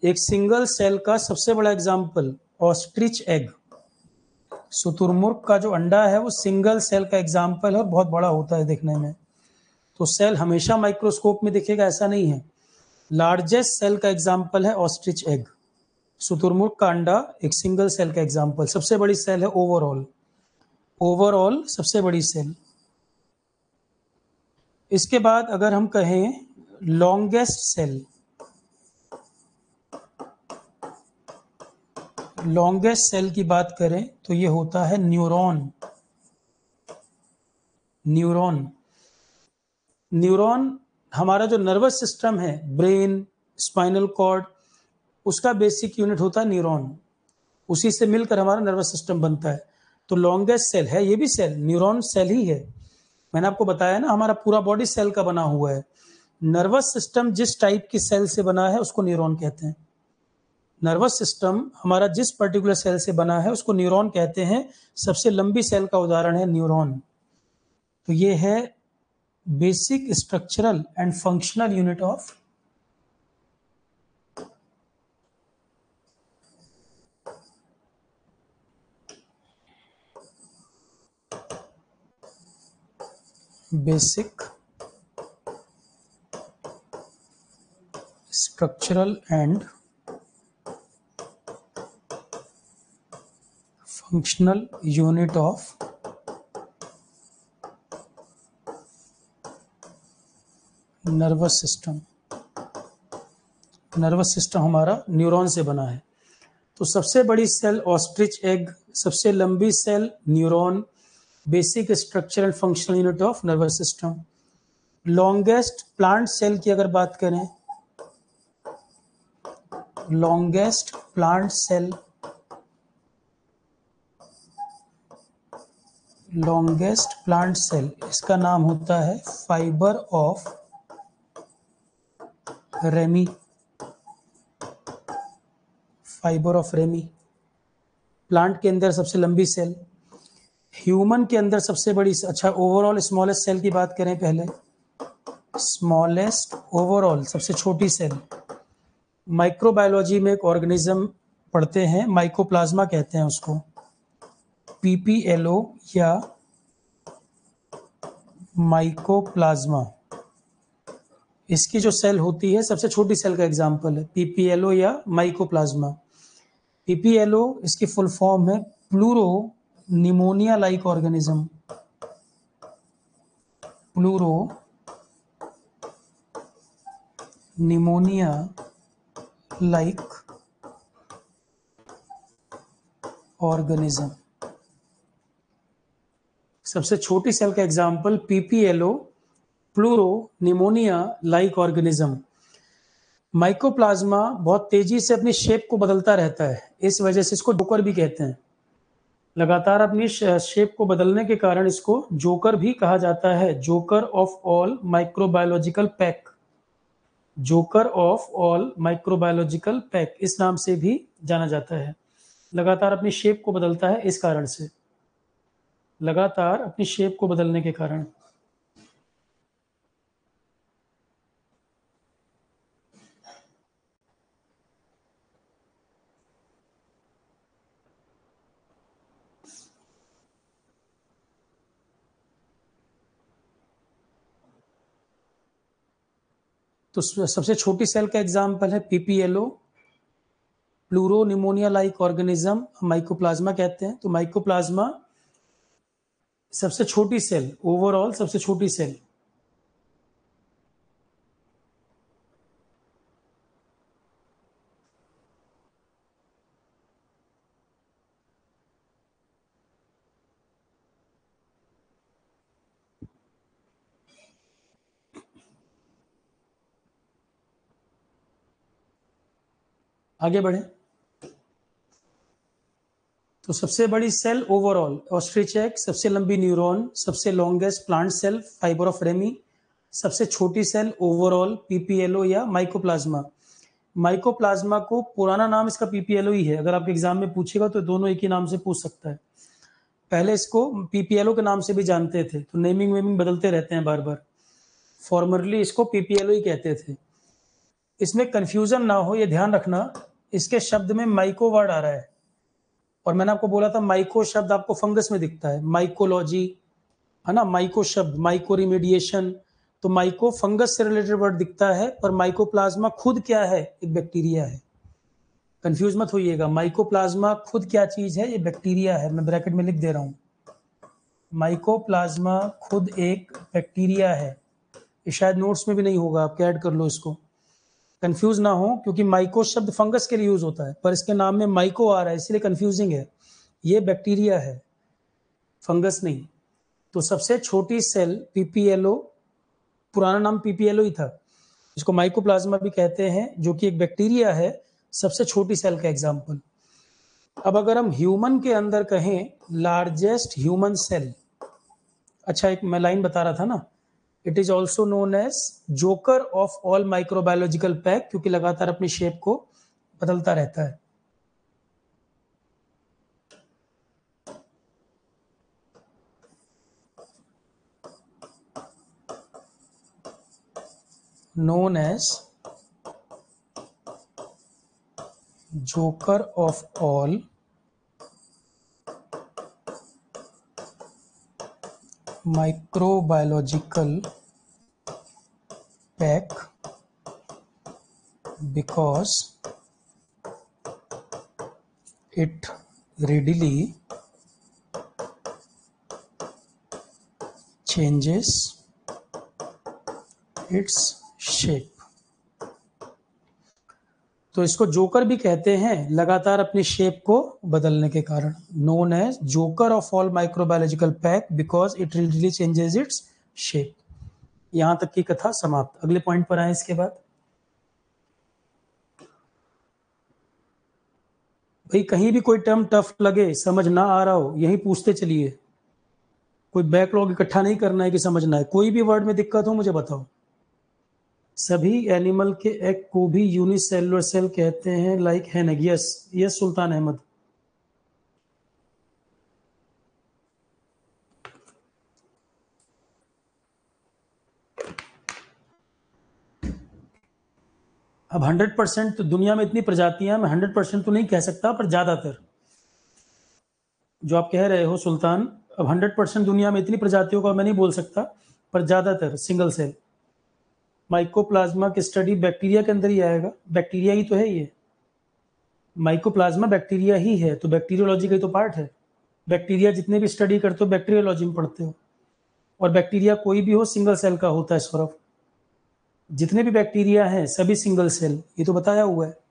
एक सिंगल सेल का सबसे बड़ा एग्जाम्पल ऑस्ट्रिच एग। शुतुरमुर्ग का जो अंडा है वो सिंगल सेल का एग्जाम्पल है और बहुत बड़ा होता है देखने में। तो सेल हमेशा माइक्रोस्कोप में दिखेगा ऐसा नहीं है। लार्जेस्ट सेल का एग्जाम्पल है ऑस्ट्रिच एग। शुतुरमुर्ग का अंडा एक सिंगल सेल का एग्जाम्पल। सबसे बड़ी सेल है ओवरऑल, ओवरऑल सबसे बड़ी सेल। इसके बाद अगर हम कहें लॉन्गेस्ट सेल, लॉन्गेस्ट सेल की बात करें तो ये होता है न्यूरॉन। न्यूरॉन, न्यूरॉन हमारा जो नर्वस सिस्टम है, ब्रेन, स्पाइनल कॉर्ड, उसका बेसिक यूनिट होता है न्यूरॉन। उसी से मिलकर हमारा नर्वस सिस्टम बनता है। तो लॉन्गेस्ट सेल है ये भी सेल, न्यूरॉन सेल ही है। मैंने आपको बताया ना, हमारा पूरा बॉडी सेल का बना हुआ है। नर्वस सिस्टम जिस टाइप की सेल से बना है उसको न्यूरॉन कहते हैं। नर्वस सिस्टम हमारा जिस पर्टिकुलर सेल से बना है उसको न्यूरॉन कहते हैं। सबसे लंबी सेल का उदाहरण है न्यूरॉन। तो ये है basic structural and functional unit of basic structural and functional unit of nervous system. Nervous system हमारा न्यूरॉन से बना है। तो सबसे बड़ी सेल ऑस्ट्रिच एग, सबसे लंबी cell neuron, basic structure and functional unit of nervous system. Longest plant cell की अगर बात करें, longest plant cell, longest plant cell, इसका नाम होता है fibre of ramie. Fibre of ramie, plant के अंदर सबसे लंबी सेल। ह्यूमन के अंदर सबसे बड़ी, अच्छा ओवरऑल स्मॉलेस्ट सेल की बात करें पहले, स्मॉलेस्ट ओवरऑल सबसे छोटी सेल। माइक्रोबायोलॉजी में एक ऑर्गेनिज्म पढ़ते हैं, माइकोप्लाज्मा कहते हैं उसको, पीपीएलओ या माइकोप्लाज्मा। इसकी जो सेल होती है सबसे छोटी सेल का एग्जांपल है पीपीएलओ या माइकोप्लाज्मा। पीपीएलओ इसकी फुल फॉर्म है pleuro pneumonia like organism. Pleuro pneumonia like organism. सबसे छोटी सेल का example PPLO, pleuro pneumonia like organism. Mycoplasma बहुत तेजी से अपनी शेप को बदलता रहता है, इस वजह से इसको जोकर भी कहते हैं। लगातार अपनी शेप को बदलने के कारण इसको जोकर भी कहा जाता है, joker of all microbiological pack. Joker of all microbiological pack इस नाम से भी जाना जाता है। लगातार अपनी शेप को बदलता है इस कारण से, लगातार अपनी शेप को बदलने के कारण। तो सबसे छोटी सेल का एग्जाम्पल है PPLO, pleuro pneumonia like organism, mycoplasma कहते हैं। तो माइकोप्लाज्मा सबसे छोटी सेल, ओवरऑल सबसे छोटी सेल। आगे बढ़े तो सबसे बड़ी सेल ओवरऑल ऑस्ट्रिच एग, सबसे लंबी न्यूरॉन, सबसे longest plant cell fibre of ramie, सबसे छोटी सेल ओवरऑल पीपीएलओ या माइकोप्लाज्मा। माइकोप्लाज्मा को पुराना नाम इसका पीपीएलओ ही है, अगर आपके एग्जाम में पूछेगा तो दोनों एक ही नाम से पूछ सकता है। पहले इसको पीपीएलओ के नाम से भी जानते थे, तो नेमिंग वेमिंग बदलते रहते हैं बार बार। फॉर्मरली इसको पीपीएलओ ही कहते थे। इसमें कंफ्यूजन ना हो ये ध्यान रखना, इसके शब्द में माइको वर्ड आ रहा है, और मैंने आपको बोला था माइको शब्द आपको फंगस में दिखता है, माइकोलॉजी है ना, माइको शब्द, माइको रिमेडिएशन, तो माइको फंगस से रिलेटेड वर्ड दिखता है, पर माइकोप्लाज्मा खुद क्या है, एक बैक्टीरिया है। कंफ्यूज मत होइएगा, माइकोप्लाज्मा खुद क्या चीज है, ये बैक्टीरिया है, मैं ब्रैकेट में लिख दे रहा हूं। माइकोप्लाज्मा खुद एक बैक्टीरिया है। ये शायद नोट्स में भी नहीं होगा, आप ऐड कर लो इसको, कंफ्यूज ना हो, क्योंकि माइको शब्द फंगस के लिए यूज होता है, पर इसके नाम में माइको आ रहा है इसलिए कंफ्यूजिंग है। ये बैक्टीरिया है, फंगस नहीं। तो सबसे छोटी सेल पीपीएलओ, पुराना नाम पीपीएलओ ही था, इसको माइकोप्लाज्मा भी कहते हैं, जो कि एक बैक्टीरिया है, सबसे छोटी सेल का एग्जाम्पल। अब अगर हम ह्यूमन के अंदर कहें लार्जेस्ट ह्यूमन सेल, अच्छा एक मैं लाइन बता रहा था ना, it is also known as joker of all microbiological pack, क्योंकि लगातार अपनी शेप को बदलता रहता है। known as joker of all microbiological pack because it readily changes its shape। तो इसको जोकर भी कहते हैं, लगातार अपनी शेप को बदलने के कारण। Known as joker of all microbiological pack because it really changes its shape. यहां तक की कथा समाप्त। अगले पॉइंट पर आए इसके बाद। भाई कहीं भी कोई टर्म टफ लगे, समझ ना आ रहा हो, यही पूछते चलिए, कोई बैकलॉग इकट्ठा नहीं करना है कि समझना है। कोई भी वर्ड में दिक्कत हो मुझे बताओ। सभी एनिमल के एग को भी यूनिसेलुलर सेल कहते हैं, लाइक हैन। यस यस सुल्तान अहमद। अब 100% तो दुनिया में इतनी प्रजातियां, मैं 100% तो नहीं कह सकता, पर ज्यादातर जो आप कह रहे हो सुल्तान, अब 100% दुनिया में इतनी प्रजातियों का मैं नहीं बोल सकता, पर ज्यादातर सिंगल सेल। माइकोप्लाज्मा की स्टडी बैक्टीरिया के अंदर ही आएगा, बैक्टीरिया ही तो है ये। माइकोप्लाज्मा बैक्टीरिया ही है, तो बैक्टीरियोलॉजी का ही तो पार्ट है। बैक्टीरिया जितने भी स्टडी करते हो बैक्टीरियोलॉजी में पढ़ते हो, और बैक्टीरिया कोई भी हो सिंगल सेल का होता है सौरभ। जितने भी बैक्टीरिया हैं सभी सिंगल सेल, ये तो बताया हुआ है।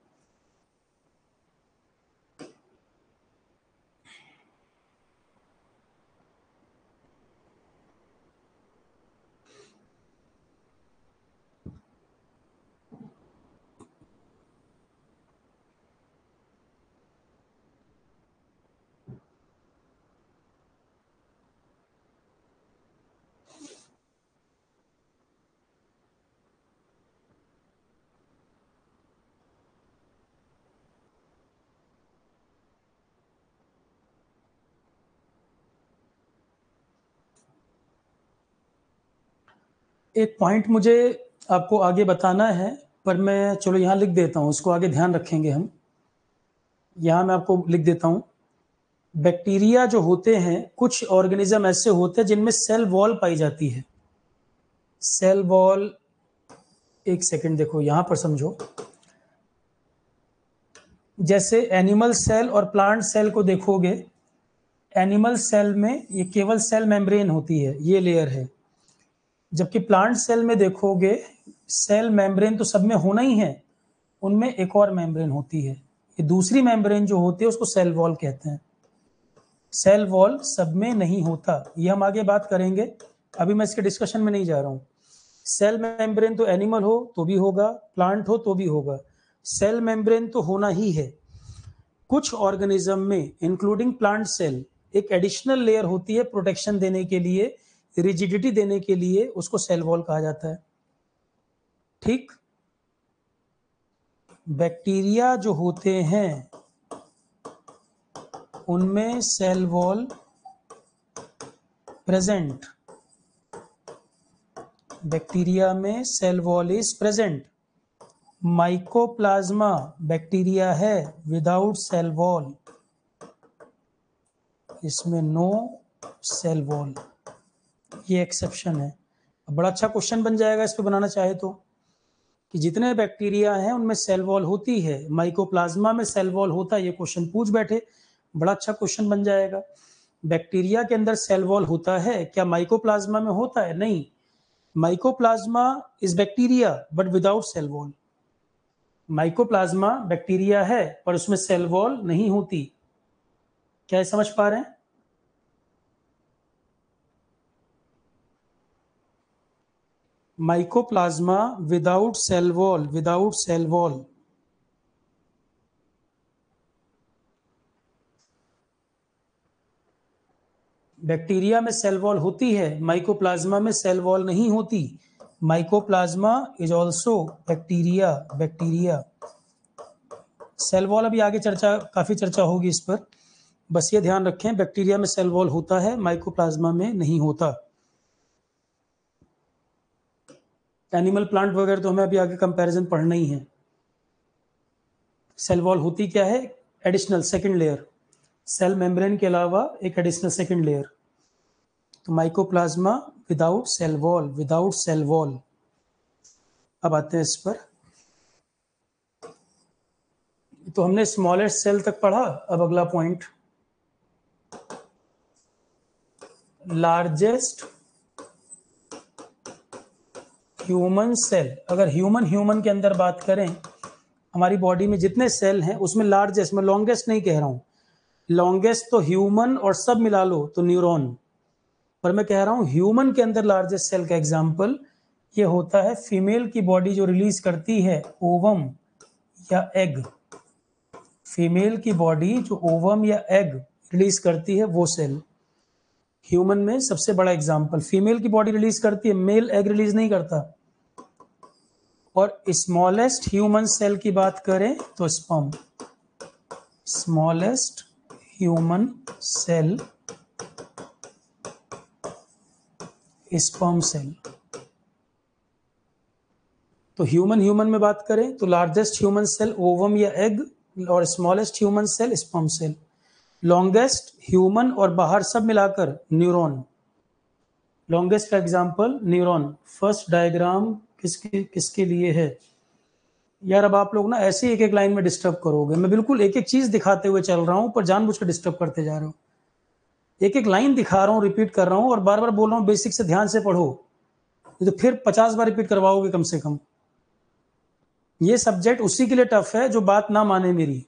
एक पॉइंट मुझे आपको आगे बताना है, पर मैं चलो यहाँ लिख देता हूँ, उसको आगे ध्यान रखेंगे हम। यहाँ मैं आपको लिख देता हूँ, बैक्टीरिया जो होते हैं, कुछ ऑर्गेनिज्म ऐसे होते हैं जिनमें सेल वॉल पाई जाती है। सेल वॉल, एक सेकंड देखो यहाँ पर समझो, जैसे एनिमल सेल और प्लांट सेल को देखोगे, एनिमल सेल में ये केवल सेल मेम्ब्रेन होती है, ये लेयर है, जबकि प्लांट सेल में देखोगे सेल मेम्ब्रेन तो सब में होना ही है, उनमें एक और मेम्ब्रेन होती है, ये दूसरी मेम्ब्रेन जो होती है उसको सेल वॉल कहते हैं। सेल वॉल सब में नहीं होता, ये हम आगे बात करेंगे, अभी मैं इसके डिस्कशन में नहीं जा रहा हूं। सेल मेम्ब्रेन तो एनिमल हो तो भी होगा, प्लांट हो तो भी होगा, सेल मेम्ब्रेन तो होना ही है। कुछ ऑर्गेनिज्म में इंक्लूडिंग प्लांट सेल एक एडिशनल लेयर होती है प्रोटेक्शन देने के लिए, रिजिडिटी देने के लिए, उसको सेल वॉल कहा जाता है। ठीक, बैक्टीरिया जो होते हैं उनमें सेल वॉल प्रेजेंट, बैक्टीरिया में cell wall is present. Mycoplasma bacteria है विदाउट सेल वॉल, इसमें नो सेल वॉल, ये एक्सेप्शन है। बड़ा अच्छा क्वेश्चन बन जाएगा इस पे बनाना चाहे तो, कि जितने बैक्टीरिया हैं उनमें सेल वॉल होती है, माइकोप्लाज्मा में सेल वॉल होता है, ये क्वेश्चन पूछ बैठे, बड़ा अच्छा क्वेश्चन बन जाएगा। बैक्टीरिया के अंदर सेल वॉल होता है क्या, माइकोप्लाज्मा में होता है? नहीं, mycoplasma is bacteria but without cell wall. Mycoplasma bacteria है पर उसमें सेल वॉल नहीं होती। क्या समझ पा रहे हैं? Mycoplasma without cell wall, without cell wall. Bacteria में सेल वॉल होती है, माइकोप्लाज्मा में सेल वॉल नहीं होती। Mycoplasma is also bacteria, bacteria. Cell wall अभी आगे काफी चर्चा होगी इस पर, बस ये ध्यान रखें बैक्टीरिया में सेल वॉल होता है, माइकोप्लाज्मा में नहीं होता। एनिमल प्लांट वगैरह तो हमें अभी आगे कंपैरिजन पढ़ना ही है। सेल वॉल होती क्या है? Additional second layer, cell membrane के अलावा एक एडिशनल सेकंड लेयर। तो mycoplasma without cell wall, without cell wall. अब आते हैं इस पर, तो हमने स्मॉलेस्ट सेल तक पढ़ा, अब अगला पॉइंट, लार्जेस्ट ह्यूमन सेल। अगर ह्यूमन के अंदर बात करें, हमारी बॉडी में जितने सेल हैं उसमें लार्जेस्ट, मैं लॉन्गेस्ट नहीं कह रहा हूं, लॉन्गेस्ट तो ह्यूमन और सब मिला लो तो न्यूरॉन, पर मैं कह रहा हूं ह्यूमन के अंदर लार्जेस्ट सेल का एग्जांपल ये होता है फीमेल की बॉडी जो रिलीज करती है ओवम या एग, फीमेल की बॉडी जो ओवम या एग रिलीज करती है वो सेल। ह्यूमन में सबसे बड़ा एग्जांपल, फीमेल की बॉडी रिलीज करती है, मेल एग रिलीज नहीं करता। और स्मॉलेस्ट ह्यूमन सेल की बात करें तो sperm, smallest human cell sperm cell. तो ह्यूमन में बात करें तो लार्जेस्ट ह्यूमन सेल ओवम या एग, और smallest human cell sperm cell. Longest human और बाहर सब मिलाकर न्यूरॉन, लॉन्गेस्ट का एग्जांपल न्यूरॉन। फर्स्ट डायग्राम किसके लिए है यार? अब आप लोग ना ऐसे एक एक लाइन में डिस्टर्ब करोगे, मैं बिल्कुल एक एक चीज दिखाते हुए चल रहा हूं पर जानबूझकर डिस्टर्ब करते जा रहे हो। एक एक लाइन दिखा रहा हूं, रिपीट कर रहा हूं और बार बार बोल रहा हूं बेसिक से ध्यान से पढ़ो। तो फिर 50 बार रिपीट करवाओगे कम से कम। ये सब्जेक्ट उसी के लिए टफ है जो बात ना माने मेरी।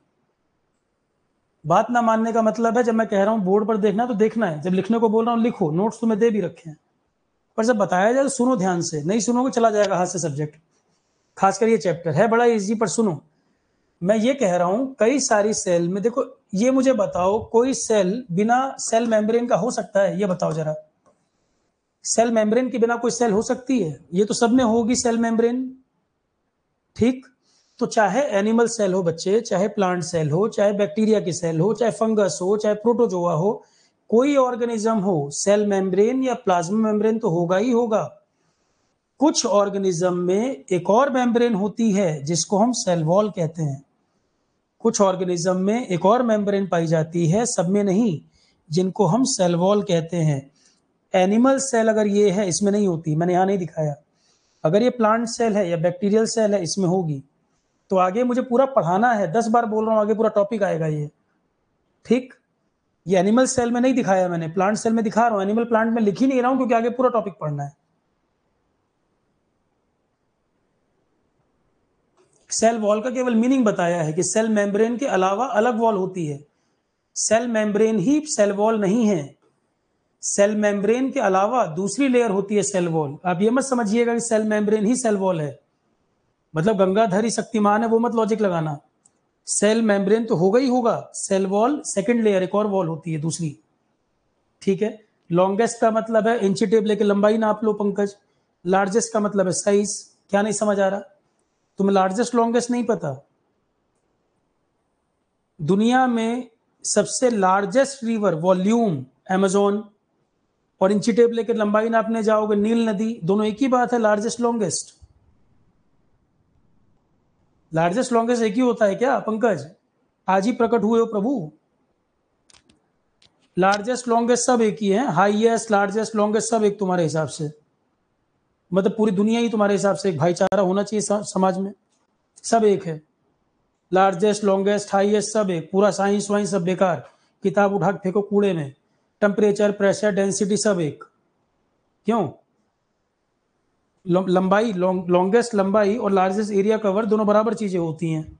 बात ना मानने का मतलब है, जब मैं कह रहा हूं बोर्ड पर देखना तो देखना है, जब लिखने को बोल रहा हूं लिखो, नोट्स तुम्हें दे भी रखे हैं, पर जब बताया जाए तो सुनो ध्यान से, नहीं सुनोगे चला जाएगा हाथ से सब्जेक्ट। खासकर ये चैप्टर है बड़ा इजी, पर सुनो, मैं ये कह रहा हूं कई सारी सेल में देखो, ये मुझे बताओ कोई सेल बिना सेल मेम्ब्रेन का हो सकता है? ये बताओ जरा, सेल मेम्ब्रेन के बिना कोई सेल हो सकती है? ये तो सब में होगी सेल मेम्ब्रेन, ठीक। तो चाहे एनिमल सेल हो बच्चे, चाहे प्लांट सेल हो, चाहे बैक्टीरिया की सेल हो, चाहे फंगस हो, चाहे प्रोटोजोआ हो, कोई ऑर्गेनिज्म हो, सेल मेम्ब्रेन या प्लाज्मा मेम्ब्रेन तो होगा ही होगा। कुछ ऑर्गेनिज्म में एक और मेम्ब्रेन होती है जिसको हम सेल वॉल कहते हैं। कुछ ऑर्गेनिज्म में एक और मेम्ब्रेन पाई जाती है, सब में नहीं, जिनको हम सेल वॉल कहते हैं। एनिमल सेल अगर ये है, इसमें नहीं होती, मैंने यहाँ नहीं दिखाया। अगर ये प्लांट सेल है या बैक्टीरियल सेल है, इसमें होगी। तो आगे मुझे पूरा पढ़ाना है, 10 बार बोल रहा हूँ, आगे पूरा टॉपिक आएगा ये, ठीक। ये एनिमल सेल में नहीं दिखाया मैंने, प्लांट सेल में दिखा रहा हूँ, एनिमल प्लांट में लिख ही नहीं रहा हूँ क्योंकि आगे पूरा टॉपिक पढ़ना है। सेल वॉल का केवल मीनिंग बताया है कि सेल मेम्ब्रेन के अलावा अलग वॉल होती है। सेल मेम्ब्रेन ही सेल वॉल नहीं है, सेल मेम्ब्रेन के अलावा दूसरी लेयर होती है सेल वॉल। आप ये मत समझिएगा कि सेल मेम्ब्रेन ही सेल वॉल है, मतलब गंगाधर ही शक्तिमान है, वो मत लॉजिक लगाना। सेल मेम्ब्रेन तो होगा ही होगा, सेल वॉल सेकंड लेयर, एक और वॉल होती है दूसरी, ठीक है। लॉन्गेस्ट का मतलब है इंची टेप लेके लंबाई नाप लो पंकज, लार्जेस्ट का मतलब है साइज। क्या नहीं समझ आ रहा? तुम्हें लार्जेस्ट लॉन्गेस्ट नहीं पता? दुनिया में सबसे लार्जेस्ट रिवर वॉल्यूम अमेजोन, और इंची टेप लेकर लंबाई नापने जाओगे नील नदी, दोनों एक ही बात है, लार्जेस्ट लॉन्गेस्ट। लार्जेस्ट लॉन्गेस्ट एक ही होता है क्या पंकज? आज ही प्रकट हुए हो प्रभु। लार्जेस्ट लॉन्गेस्ट सब एक ही है, हाईएस्ट लार्जेस्ट लॉन्गेस्ट सब एक तुम्हारे हिसाब से, मतलब पूरी दुनिया ही तुम्हारे हिसाब से एक भाईचारा होना चाहिए समाज में, सब एक है। लार्जेस्ट लॉन्गेस्ट हाईएस्ट सब एक, पूरा साइंस वाइंस सब बेकार, किताब उठा के फेंको कूड़े में। टेम्परेचर, प्रेशर, डेंसिटी सब एक। क्यों? लंबाई, लॉन्गेस्ट लंबाई और लार्जेस्ट एरिया कवर दोनों बराबर चीजें होती हैं।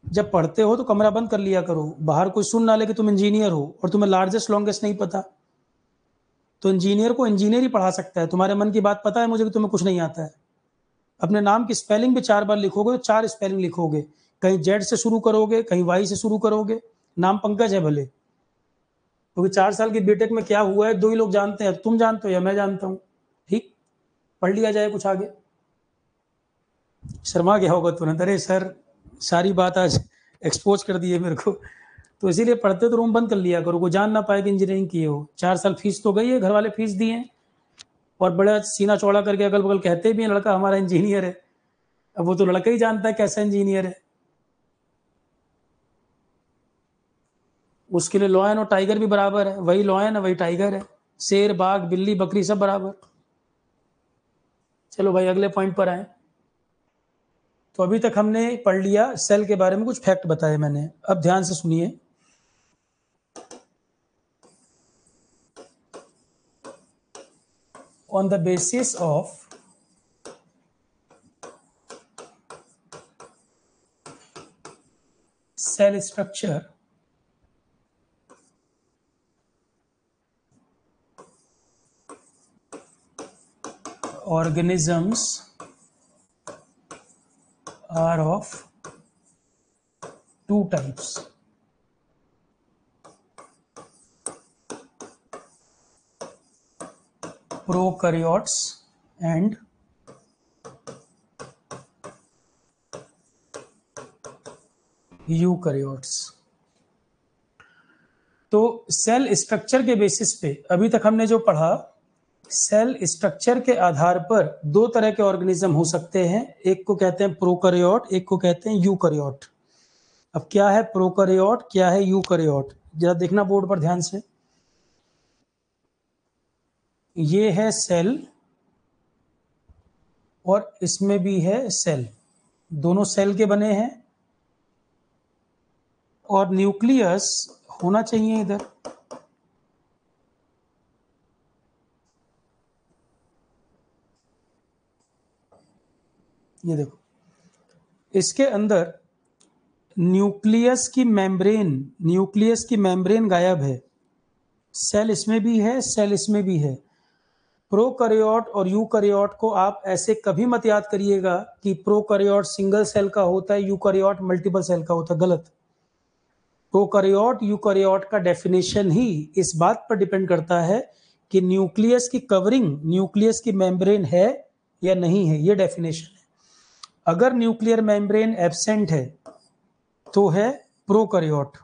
जब पढ़ते हो तो कमरा बंद कर लिया करो, बाहर कोई सुन ना ले कि तुम इंजीनियर हो और तुम्हें लार्जेस्ट लॉन्गेस्ट नहीं पता। तो इंजीनियर को इंजीनियर ही पढ़ा सकता है, तुम्हारे मन की बात पता है मुझे कि तुम्हें कुछ नहीं आता है। अपने नाम की स्पेलिंग भी 4 बार लिखोगे तो 4 स्पेलिंग लिखोगे, कहीं जेड से शुरू करोगे, कहीं वाई से शुरू करोगे, नाम पंकज है भले, क्योंकि 4 साल की बीटेक में क्या हुआ है 2 ही लोग जानते हैं, तुम जानते हो या मैं जानता हूँ, ठीक। पढ़ लिया जाए कुछ आगे। शर्मा गया होगा तुरंत, अरे सर सारी बात आज एक्सपोज कर दी है मेरे को, तो इसीलिए पढ़ते तो रूम बंद कर लिया करो, कोई जान ना पाए कि इंजीनियरिंग किए हो। 4 साल फीस तो गई है, घर वाले फीस दिए हैं, और बड़ा सीना चौड़ा करके अगल बगल कहते भी हैं लड़का हमारा इंजीनियर है। अब वो तो लड़का ही जानता है कैसा इंजीनियर है, उसके लिए लॉयन और टाइगर भी बराबर है, वही लॉयन है वही टाइगर है, शेर बाघ बिल्ली बकरी सब बराबर। चलो भाई अगले पॉइंट पर आए। तो अभी तक हमने पढ़ लिया सेल के बारे में, कुछ फैक्ट बताए मैंने, अब ध्यान से सुनिए। On the basis of cell structure, organisms are of 2 types, prokaryotes and eukaryotes. तो सेल स्ट्रक्चर के बेसिस पे अभी तक हमने जो पढ़ा, सेल स्ट्रक्चर के आधार पर 2 तरह के ऑर्गेनिज्म हो सकते हैं, एक को कहते हैं प्रोकैरियोट, एक को कहते हैं यूकैरियोट। अब क्या है प्रोकैरियोट, क्या है यूकैरियोट, जरा देखना बोर्ड पर ध्यान से। ये है सेल और इसमें भी है सेल, दोनों सेल के बने हैं, और न्यूक्लियस होना चाहिए इधर, ये देखो, इसके अंदर न्यूक्लियस की मेम्ब्रेन गायब है। सेल इसमें भी है, सेल इसमें भी है। प्रोकैरियोट और यूकैरियोट को आप ऐसे कभी मत याद करिएगा कि प्रोकैरियोट सिंगल सेल का होता है, यूकैरियोट मल्टीपल सेल का होता है, गलत। प्रोकैरियोट यूकैरियोट का डेफिनेशन ही इस बात पर डिपेंड करता है कि न्यूक्लियस की कवरिंग, न्यूक्लियस की मेम्ब्रेन है या नहीं है, ये डेफिनेशन है। अगर न्यूक्लियर मेम्ब्रेन एब्सेंट है तो है प्रोकैरियोट।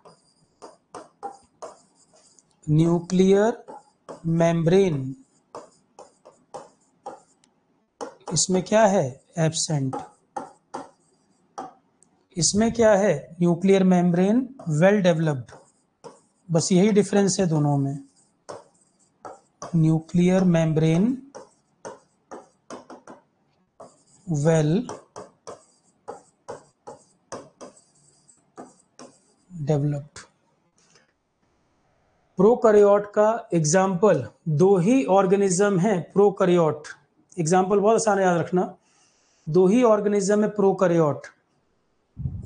न्यूक्लियर मेम्ब्रेन इसमें क्या है, एब्सेंट। इसमें क्या है, न्यूक्लियर मेम्ब्रेन वेल डेवलप्ड। बस यही डिफरेंस है दोनों में। Nuclear membrane well developed. Prokaryote का एग्जाम्पल दो ही ऑर्गेनिज्म है। प्रोकैरियोट एग्जाम्पल बहुत आसान है, याद रखना। दो ही ऑर्गेनिज्म है प्रोकैरियोट।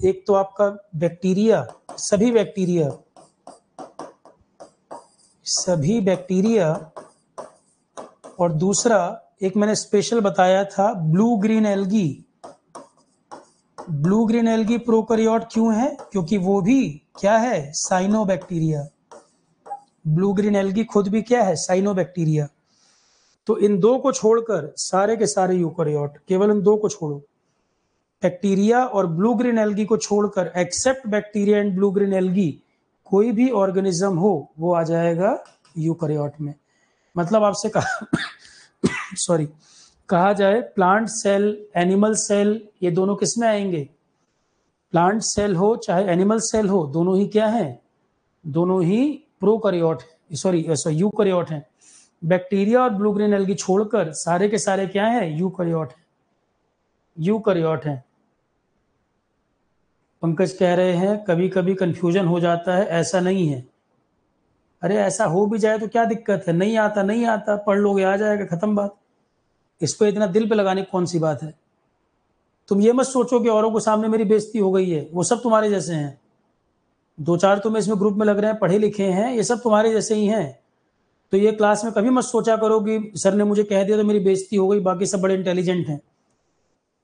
एक तो आपका बैक्टीरिया, सभी बैक्टीरिया, और दूसरा एक मैंने स्पेशल बताया था, blue green algae. Blue green algae prokaryote क्यों है, क्योंकि वो भी क्या है, साइनोबैक्टीरिया। ब्लू ग्रीन एल्गी खुद भी क्या है, साइनोबैक्टीरिया। तो इन दो को छोड़कर सारे के सारे यूकैरियोट, केवल इन दो को छोड़ो, बैक्टीरिया और ब्लू ग्रीन एल्गी को छोड़कर, except bacteria and blue green algae, कोई भी ऑर्गेनिज्म हो वो आ जाएगा यूकैरियोट में। मतलब आपसे कहा सॉरी, कहा जाए प्लांट सेल, एनिमल सेल, ये दोनों किस में आएंगे, प्लांट सेल हो चाहे एनिमल सेल हो, दोनों ही क्या है, दोनों ही प्रोकैरियोट, सॉरी यूकैरियोट हैं। बैक्टीरिया और ब्लू ग्रीन एल्गी छोड़कर सारे के सारे क्या है, यूकैरियोट हैं। पंकज कह रहे हैं कभी कभी कंफ्यूजन हो जाता है, ऐसा नहीं है। अरे ऐसा हो भी जाए तो क्या दिक्कत है, नहीं आता नहीं आता, पढ़ लोगे आ जाएगा, खत्म बात। इस पर इतना दिल पे लगाने की कौन सी बात है। तुम ये मत सोचो कि औरों के सामने मेरी बेइज्जती हो गई है, वो सब तुम्हारे जैसे हैं। दो चार तुम्हें इसमें ग्रुप में लग रहे हैं, पढ़े लिखे हैं, ये सब तुम्हारे जैसे ही हैं। तो ये क्लास में कभी मत सोचा करो कि सर ने मुझे कह दिया तो मेरी बेइज्जती हो गई, बाकी सब बड़े इंटेलिजेंट हैं।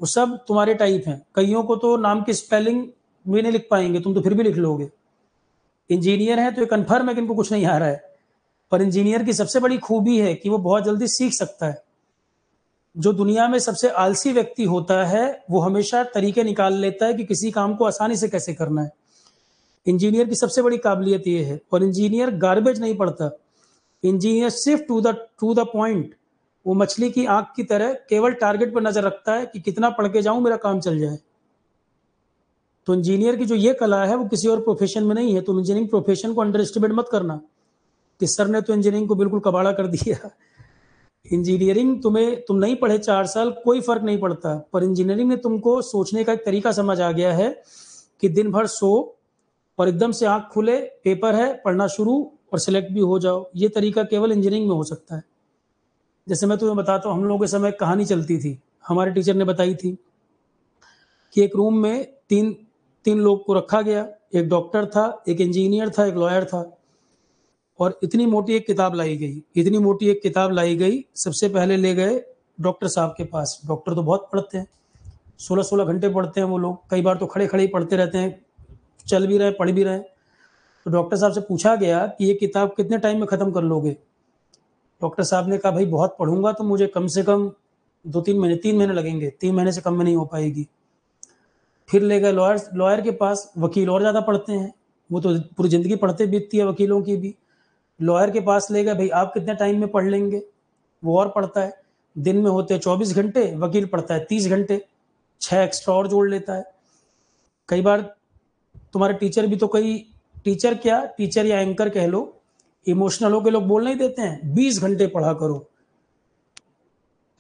वो सब तुम्हारे टाइप हैं। कईयों को तो नाम की स्पेलिंग भी नहीं लिख पाएंगे, तुम तो फिर भी लिख लोगे। इंजीनियर है तो ये कन्फर्म है कि इनको कुछ नहीं आ रहा है। पर इंजीनियर की सबसे बड़ी खूबी है कि वो बहुत जल्दी सीख सकता है। जो दुनिया में सबसे आलसी व्यक्ति होता है वो हमेशा तरीके निकाल लेता है कि किसी काम को आसानी से कैसे करना है। इंजीनियर की सबसे बड़ी काबिलियत ये है। और इंजीनियर गार्बेज नहीं पढ़ता, इंजीनियर सिर्फ टू द पॉइंट, वो मछली की आंख की तरह केवल टारगेट पर नजर रखता है कि कितना पढ़ के जाऊं मेरा काम चल जाए। तो इंजीनियर की जो ये कला है वो किसी और प्रोफेशन में नहीं है। तुम इंजीनियरिंग प्रोफेशन को अंडर एस्टिमेट मत करना कि सर ने तो इंजीनियरिंग को बिल्कुल कबाड़ा कर दिया। इंजीनियरिंग तुम नहीं पढ़े 4 साल, कोई फर्क नहीं पड़ता, पर इंजीनियरिंग में तुमको सोचने का एक तरीका समझ आ गया है कि दिन भर सो और एकदम से आंख खुले, पेपर है, पढ़ना शुरू और सिलेक्ट भी हो जाओ। ये तरीका केवल इंजीनियरिंग में हो सकता है। जैसे मैं तुम्हें बताता हूँ, हम लोगों के समय एक कहानी चलती थी, हमारे टीचर ने बताई थी कि एक रूम में तीन तीन लोग को रखा गया। एक डॉक्टर था, एक इंजीनियर था, एक लॉयर था। और इतनी मोटी एक किताब लाई गई, इतनी मोटी एक किताब लाई गई। सबसे पहले ले गए डॉक्टर साहब के पास। डॉक्टर तो बहुत पढ़ते हैं, 16-16 घंटे पढ़ते हैं वो लोग, कई बार तो खड़े खड़े ही पढ़ते रहते हैं, चल भी रहे पढ़ भी रहे। तो डॉक्टर साहब से पूछा गया कि ये किताब कितने टाइम में ख़त्म कर लोगे। डॉक्टर साहब ने कहा भाई बहुत पढ़ूंगा तो मुझे कम से कम 2-3 महीने, 3 महीने लगेंगे, 3 महीने से कम में नहीं हो पाएगी। फिर ले गए लॉयर के पास। वकील और ज़्यादा पढ़ते हैं, वो तो पूरी ज़िंदगी पढ़ते बीतती है वकीलों की भी। लॉयर के पास ले गए, भाई आप कितने टाइम में पढ़ लेंगे। वो और पढ़ता है, दिन में होते हैं 24 घंटे, वकील पढ़ता है 30 घंटे, 6 एक्स्ट्रा और जोड़ लेता है। कई बार तुम्हारे टीचर भी तो कई, टीचर या एंकर कह लो, इमोशनल होकर लोग बोल नहीं देते हैं 20 घंटे पढ़ा करो।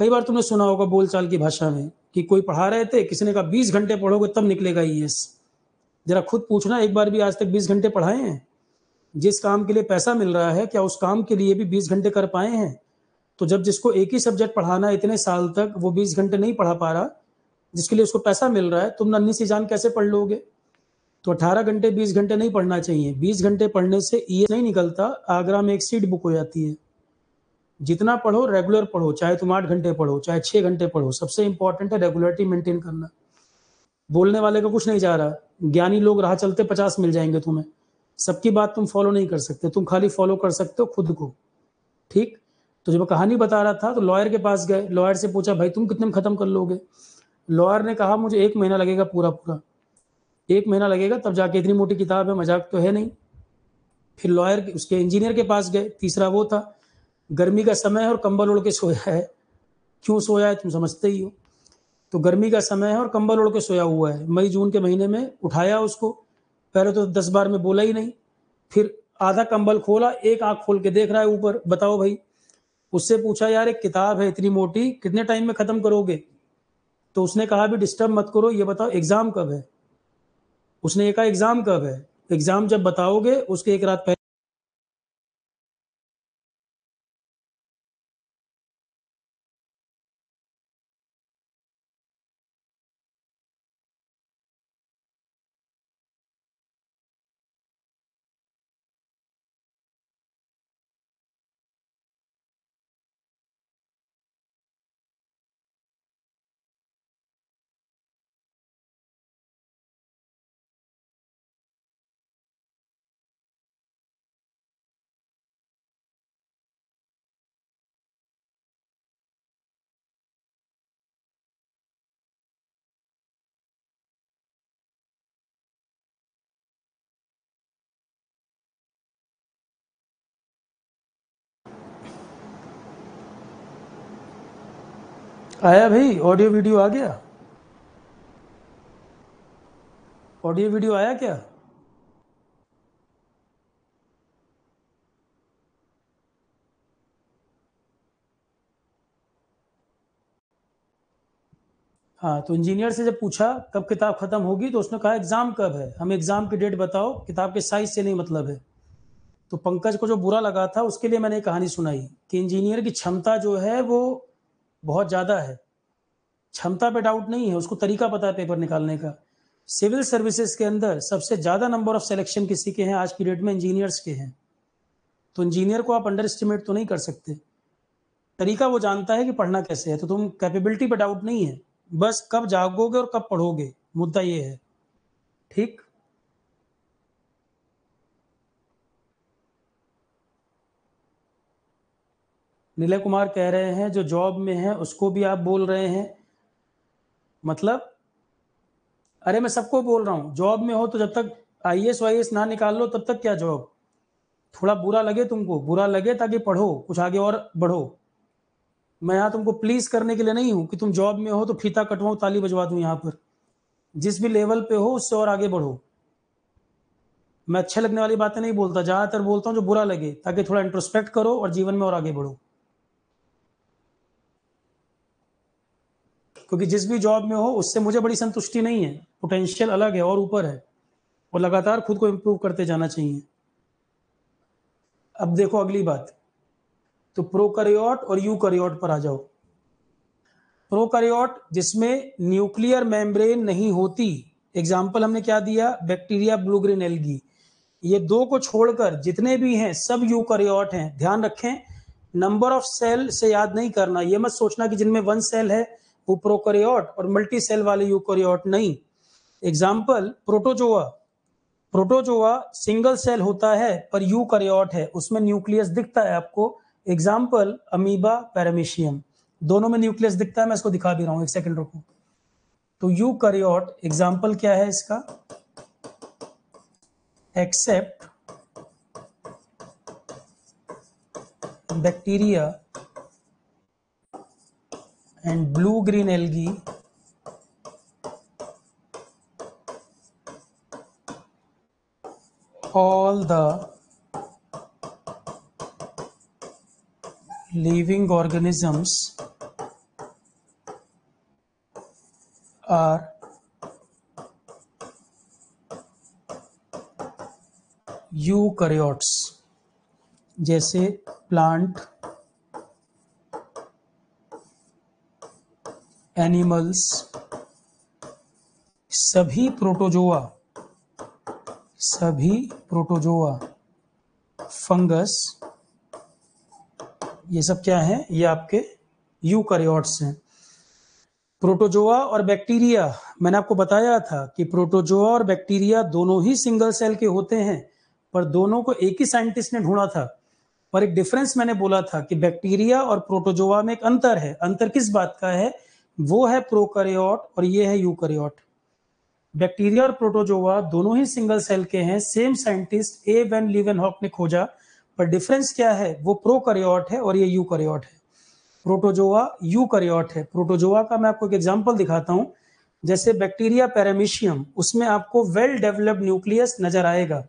कई बार तुमने सुना होगा बोलचाल की भाषा में कि कोई पढ़ा रहे थे, किसी ने कहा 20 घंटे पढ़ोगे तब निकलेगा ईएएस। जरा खुद पूछना, एक बार भी आज तक 20 घंटे पढ़ाए हैं? जिस काम के लिए पैसा मिल रहा है, क्या उस काम के लिए भी 20 घंटे कर पाए हैं? तो जब जिसको एक ही सब्जेक्ट पढ़ाना है इतने साल तक, वो 20 घंटे नहीं पढ़ा पा रहा, जिसके लिए उसको पैसा मिल रहा है, तुम नन्ही सी जान कैसे पढ़ लोगे? तो 18 घंटे 20 घंटे नहीं पढ़ना चाहिए। 20 घंटे पढ़ने से ये नहीं निकलता, आगरा में एक सीट बुक हो जाती है। जितना पढ़ो रेगुलर पढ़ो, चाहे तुम 8 घंटे पढ़ो, चाहे 6 घंटे पढ़ो, सबसे इंपॉर्टेंट है रेगुलरिटी मेंटेन करना। बोलने वाले का कुछ नहीं जा रहा, ज्ञानी लोग राह चलते 50 मिल जाएंगे तुम्हें, सबकी बात तुम फॉलो नहीं कर सकते, तुम खाली फॉलो कर सकते हो खुद को। ठीक। तो जब कहानी बता रहा था तो लॉयर के पास गए, लॉयर से पूछा भाई तुम कितने में खत्म कर लोगे? लॉयर ने कहा मुझे 1 महीना लगेगा, पूरा पूरा 1 महीना लगेगा, तब जाके, इतनी मोटी किताब है, मजाक तो है नहीं। फिर लॉयर उसके इंजीनियर के पास गए, तीसरा वो था, गर्मी का समय है और कंबल ओढ़ के सोया है। क्यों सोया है तुम समझते ही हो। तो गर्मी का समय है और कंबल ओढ़ के सोया हुआ है, मई जून के महीने में उठाया उसको, पहले तो 10 बार में बोला ही नहीं, फिर आधा कंबल खोला, एक आंख खोल के देख रहा है ऊपर, बताओ भाई। उससे पूछा यार एक किताब है इतनी मोटी, कितने टाइम में खत्म करोगे? तो उसने कहा भी डिस्टर्ब मत करो, ये बताओ एग्जाम कब है? उसने ये कहा एग्जाम कब है? एग्जाम जब बताओगे उसके एक रात पहले। आया भाई, ऑडियो वीडियो आ गया? ऑडियो वीडियो आया क्या? हाँ, तो इंजीनियर से जब पूछा कब किताब खत्म होगी, तो उसने कहा एग्जाम कब है, हमें एग्जाम की डेट बताओ, किताब के साइज से नहीं मतलब है। तो पंकज को जो बुरा लगा था, उसके लिए मैंने एक कहानी सुनाई कि इंजीनियर की क्षमता जो है वो बहुत ज़्यादा है, क्षमता पे डाउट नहीं है, उसको तरीका पता है पेपर निकालने का। सिविल सर्विसेज के अंदर सबसे ज़्यादा नंबर ऑफ सिलेक्शन किसी के हैं आज की डेट में? इंजीनियर्स के हैं। तो इंजीनियर को आप अंडर एस्टिमेट तो नहीं कर सकते, तरीका वो जानता है कि पढ़ना कैसे है। तो तुम कैपेबिलिटी पे डाउट नहीं है, बस कब जागोगे और कब पढ़ोगे, मुद्दा ये है। ठीक। नीलय कुमार कह रहे हैं जो जॉब में है उसको भी आप बोल रहे हैं, मतलब? अरे मैं सबको बोल रहा हूँ, जॉब में हो तो जब तक आईएएस वाईएएस ना निकाल लो तब तक क्या जॉब? थोड़ा बुरा लगे तुमको, बुरा लगे ताकि पढ़ो कुछ आगे और बढ़ो। मैं यहाँ तुमको प्लीज करने के लिए नहीं हूँ कि तुम जॉब में हो तो फीता कटवाऊं ताली बजवा दूं यहाँ पर। जिस भी लेवल पे हो उससे और आगे बढ़ो। मैं अच्छे लगने वाली बातें नहीं बोलता, ज्यादातर बोलता हूँ जो बुरा लगे, ताकि थोड़ा इंट्रोस्पेक्ट करो और जीवन में और आगे बढ़ो। क्योंकि जिस भी जॉब में हो उससे मुझे बड़ी संतुष्टि नहीं है, पोटेंशियल अलग है और ऊपर है, और लगातार खुद को इम्प्रूव करते जाना चाहिए। अब देखो अगली बात, तो प्रोकैरियोट और यूकैरियोट पर आ जाओ। प्रोकैरियोट जिसमें न्यूक्लियर मेम्ब्रेन नहीं होती, एग्जाम्पल हमने क्या दिया, बैक्टीरिया, ब्लू ग्रीन एल्गी, ये दो को छोड़कर जितने भी हैं सब यूकैरियोट हैं। ध्यान रखें, नंबर ऑफ सेल से याद नहीं करना, ये मत सोचना कि जिनमें 1 सेल है वो प्रोकैरियोट और मल्टी सेल वाले यूकैरियोट नहीं। Example protozoa, protozoa single cell होता है पर यूकैरियोट है, उसमें न्यूक्लियस दिखता है आपको। एग्जाम्पल अमीबा, पैरामीशियम, दोनों में न्यूक्लियस दिखता है, मैं इसको दिखा भी रहा हूं, एक सेकंड रुको। तो यूकैरियोट एग्जाम्पल क्या है इसका, except bacteria and blue green algae, all the living organisms are eukaryotes. जैसे प्लांट, एनिमल्स, सभी प्रोटोजोआ फंगस, ये सब क्या है, ये आपके यूकैरियोट्स हैं। प्रोटोजोआ और बैक्टीरिया, मैंने आपको बताया था कि प्रोटोजोआ और बैक्टीरिया दोनों ही सिंगल सेल के होते हैं, पर दोनों को एक ही साइंटिस्ट ने ढूंढा था। पर एक डिफरेंस मैंने बोला था कि बैक्टीरिया और प्रोटोजोआ में एक अंतर है। अंतर किस बात का है? वो है प्रोकैरियोट और ये है यूकैरियोट। बैक्टीरिया और प्रोटोजोआ दोनों ही सिंगल सेल के हैं, same scientist a van Leeuwenhoek ने खोजा, पर डिफरेंस क्या है? वो प्रोकैरियोट है और ये यूकैरियोट है। प्रोटोजोआ यूकैरियोट है। प्रोटोजोआ का मैं आपको एक एग्जांपल दिखाता हूं। जैसे बैक्टीरिया पैरामीशियम, उसमें आपको वेल डेवलप्ड न्यूक्लियस नजर आएगा,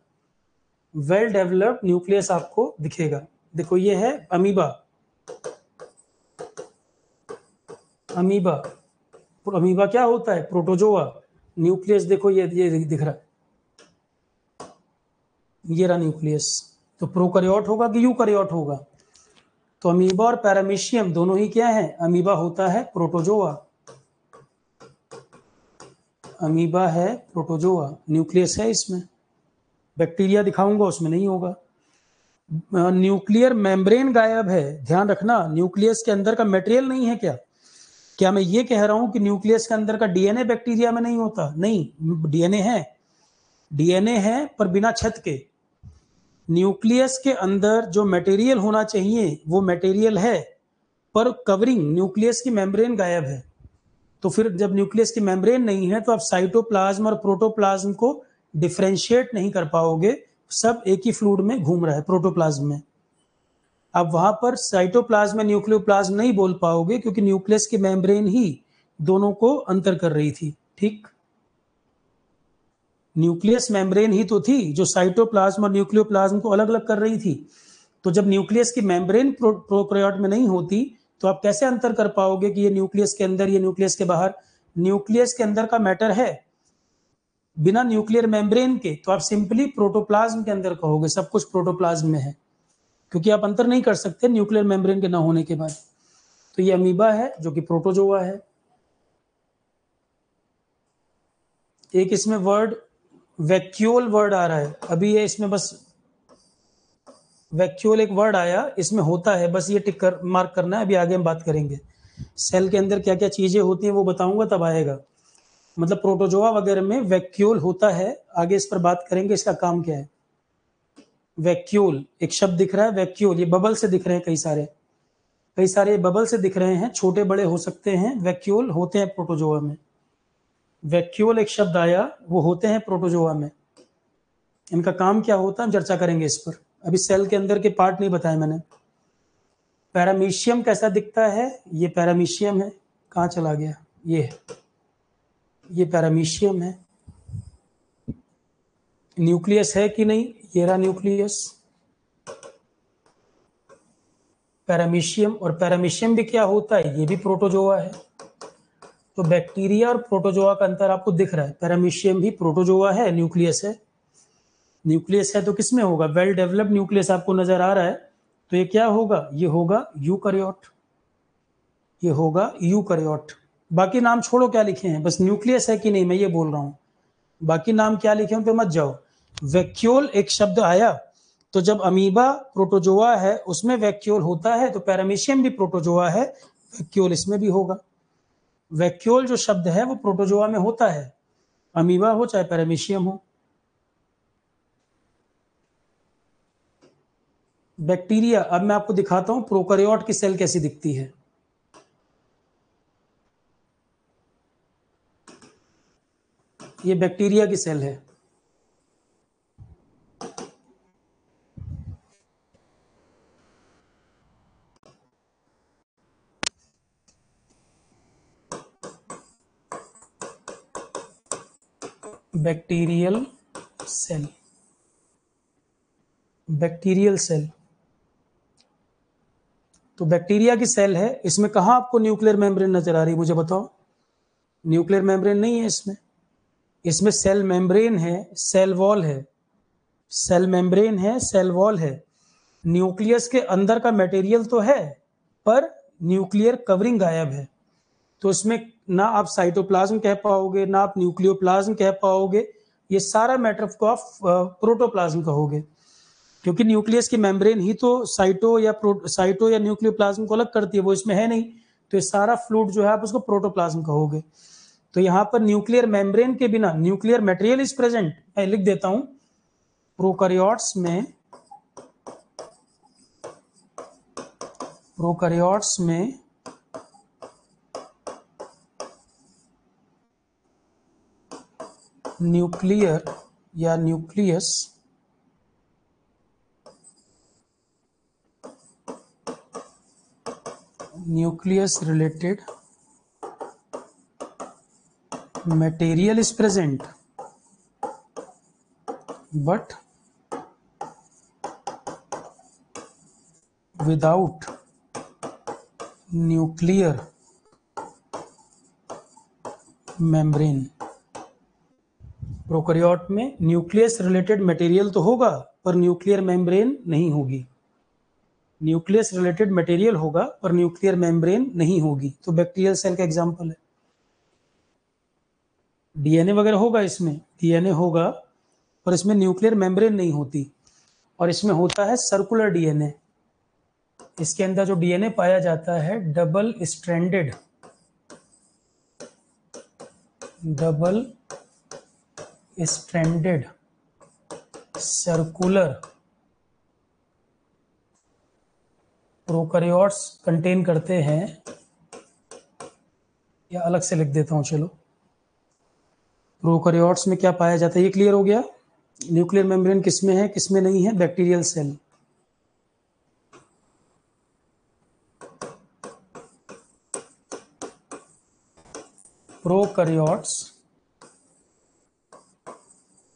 वेल डेवलप्ड न्यूक्लियस आपको दिखेगा। देखो ये है अमीबा। अमीबा क्या होता है? प्रोटोजोआ। न्यूक्लियस देखो ये दिख रहा है, ये रहा न्यूक्लियस। तो प्रोकैरियोट होगा कि यूकैरियोट होगा? तो अमीबा और पैरामीशियम दोनों ही क्या है? अमीबा होता है प्रोटोजोआ, अमीबा है प्रोटोजोआ, न्यूक्लियस है इसमें। बैक्टीरिया दिखाऊंगा उसमें नहीं होगा। न्यूक्लियर मेम्ब्रेन गायब है, ध्यान रखना। न्यूक्लियस के अंदर का मटेरियल नहीं है क्या? क्या मैं ये कह रहा हूं कि न्यूक्लियस के अंदर का डीएनए बैक्टीरिया में नहीं होता? नहीं, डीएनए है, डीएनए है पर बिना छत के। न्यूक्लियस के अंदर जो मटेरियल होना चाहिए वो मटेरियल है, पर कवरिंग न्यूक्लियस की मेम्ब्रेन गायब है। तो फिर जब न्यूक्लियस की मेम्ब्रेन नहीं है तो आप साइटोप्लाज्म और प्रोटोप्लाज्म को डिफरेंशिएट नहीं कर पाओगे। सब एक ही फ्लूइड में घूम रहा है, प्रोटोप्लाज्म में। अब वहां पर साइटोप्लाज्म में न्यूक्लियोप्लाज्म नहीं बोल पाओगे, क्योंकि न्यूक्लियस की मेम्ब्रेन ही दोनों को अंतर कर रही थी। ठीक, न्यूक्लियस मेम्ब्रेन ही तो थी जो साइटोप्लाज्म और न्यूक्लियोप्लाज्म को अलग अलग कर रही थी। तो जब न्यूक्लियस की मेम्ब्रेन प्रोकैरियोट में नहीं होती तो आप कैसे अंतर कर पाओगे कि ये न्यूक्लियस के अंदर, ये न्यूक्लियस के बाहर? न्यूक्लियस के अंदर का मैटर है बिना न्यूक्लियर मेम्ब्रेन के, तो आप सिंपली प्रोटोप्लाज्म के अंदर कहोगे, सब कुछ प्रोटोप्लाज्म में है, क्योंकि आप अंतर नहीं कर सकते न्यूक्लियर मेम्ब्रेन के ना होने के बाद। तो ये अमीबा है जो कि प्रोटोजोआ है। एक इसमें वर्ड वैक्यूल वर्ड आ रहा है, अभी ये इसमें बस वैक्यूल एक वर्ड आया, इसमें होता है, बस ये टिक कर मार्क करना है। अभी आगे हम बात करेंगे सेल के अंदर क्या क्या चीजें होती हैं, वो बताऊंगा तब आएगा। मतलब प्रोटोजोआ वगैरह में वैक्यूल होता है, आगे इस पर बात करेंगे इसका काम क्या है। वैक्यूल एक शब्द दिख रहा है, वैक्यूल, ये बबल से दिख रहे हैं, कई सारे बबल से दिख रहे हैं, छोटे बड़े हो सकते हैं। वैक्यूल होते हैं प्रोटोजोआ में। वैक्यूल एक शब्द आया, वो होते हैं प्रोटोजोआ में। इनका काम क्या होता है हम चर्चा करेंगे इस पर। अभी सेल के अंदर के पार्ट नहीं बताए मैंने। पैरामीशियम कैसा दिखता है? ये पैरामीशियम है, कहाँ चला गया? ये पैरामीशियम है। न्यूक्लियस है कि नहीं? ये रहा न्यूक्लियस, पैरामीशियम। और पैरामीशियम भी क्या होता है? ये भी प्रोटोजोआ है। तो बैक्टीरिया और प्रोटोजोआ का अंतर आपको दिख रहा है। पैरामीशियम भी प्रोटोजोआ है, न्यूक्लियस है। न्यूक्लियस है तो किसमें होगा? वेल डेवलप्ड न्यूक्लियस आपको नजर आ रहा है, तो ये क्या होगा? ये होगा यूकैरियोट, ये होगा यूकैरियोट। बाकी नाम छोड़ो क्या लिखे हैं, बस न्यूक्लियस है कि नहीं मैं ये बोल रहा हूं। बाकी नाम क्या लिखे हैं पे मत जाओ। वैक्यूल एक शब्द आया, तो जब अमीबा प्रोटोजोआ है उसमें वैक्यूल होता है, तो पैरामीशियम भी प्रोटोजोआ है, वैक्यूल इसमें भी होगा। वैक्यूल जो शब्द है वो प्रोटोजोआ में होता है, अमीबा हो चाहे पैरामीशियम हो। बैक्टीरिया, अब मैं आपको दिखाता हूं प्रोकैरियोट की सेल कैसी दिखती है। ये बैक्टीरिया की सेल है। Bacterial cell, bacterial cell. तो बैक्टीरिया की सेल है, इसमें कहां आपको न्यूक्लियर मेम्ब्रेन नजर आ रही है मुझे बताओ? न्यूक्लियर मेम्ब्रेन नहीं है इसमें। इसमें सेल मेम्ब्रेन है, सेल वॉल है, सेल मेम्ब्रेन है, सेल वॉल है। न्यूक्लियस के अंदर का मटेरियल तो है, पर न्यूक्लियर कवरिंग गायब है। तो इसमें ना आप साइटोप्लाज्म कह पाओगे, ना आप न्यूक्लियोप्लाज्म कह पाओगे, ये सारा मैटर को आप प्रोटोप्लाज्म कहोगे, क्योंकि न्यूक्लियस की मेम्ब्रेन ही तो साइटो या न्यूक्लियोप्लाज्म को अलग करती है, वो इसमें है नहीं, तो ये सारा फ्लूइड जो है आप उसको प्रोटोप्लाज्म कहोगे। तो यहाँ पर न्यूक्लियर मेम्ब्रेन के बिना न्यूक्लियर मटेरियल इज प्रेजेंट, मैं लिख देता हूं, प्रोकैरियोट्स में न्यूक्लियर या nucleus related material is present, but without nuclear membrane। Prokaryote में न्यूक्लियस रिलेटेड मटेरियल तो होगा पर न्यूक्लियर मेम्ब्रेन नहीं होगी, न्यूक्लियस रिलेटेड मटेरियल होगा पर न्यूक्लियर मेम्ब्रेन नहीं होगी। तो बैक्टीरियल सेल का एग्जांपल है। डीएनए वगैरह होगा, इसमें डीएनए होगा पर इसमें न्यूक्लियर मेम्ब्रेन नहीं होती, और इसमें होता है सर्कुलर डीएनए। इसके अंदर जो डीएनए पाया जाता है double stranded circular prokaryotes contain करते हैं, या अलग से लिख देता हूं, चलो, प्रोकैरियोट्स में क्या पाया जाता है, ये क्लियर हो गया। न्यूक्लियर मेम्ब्रेन किसमें है किसमें नहीं है, bacterial cell. Prokaryotes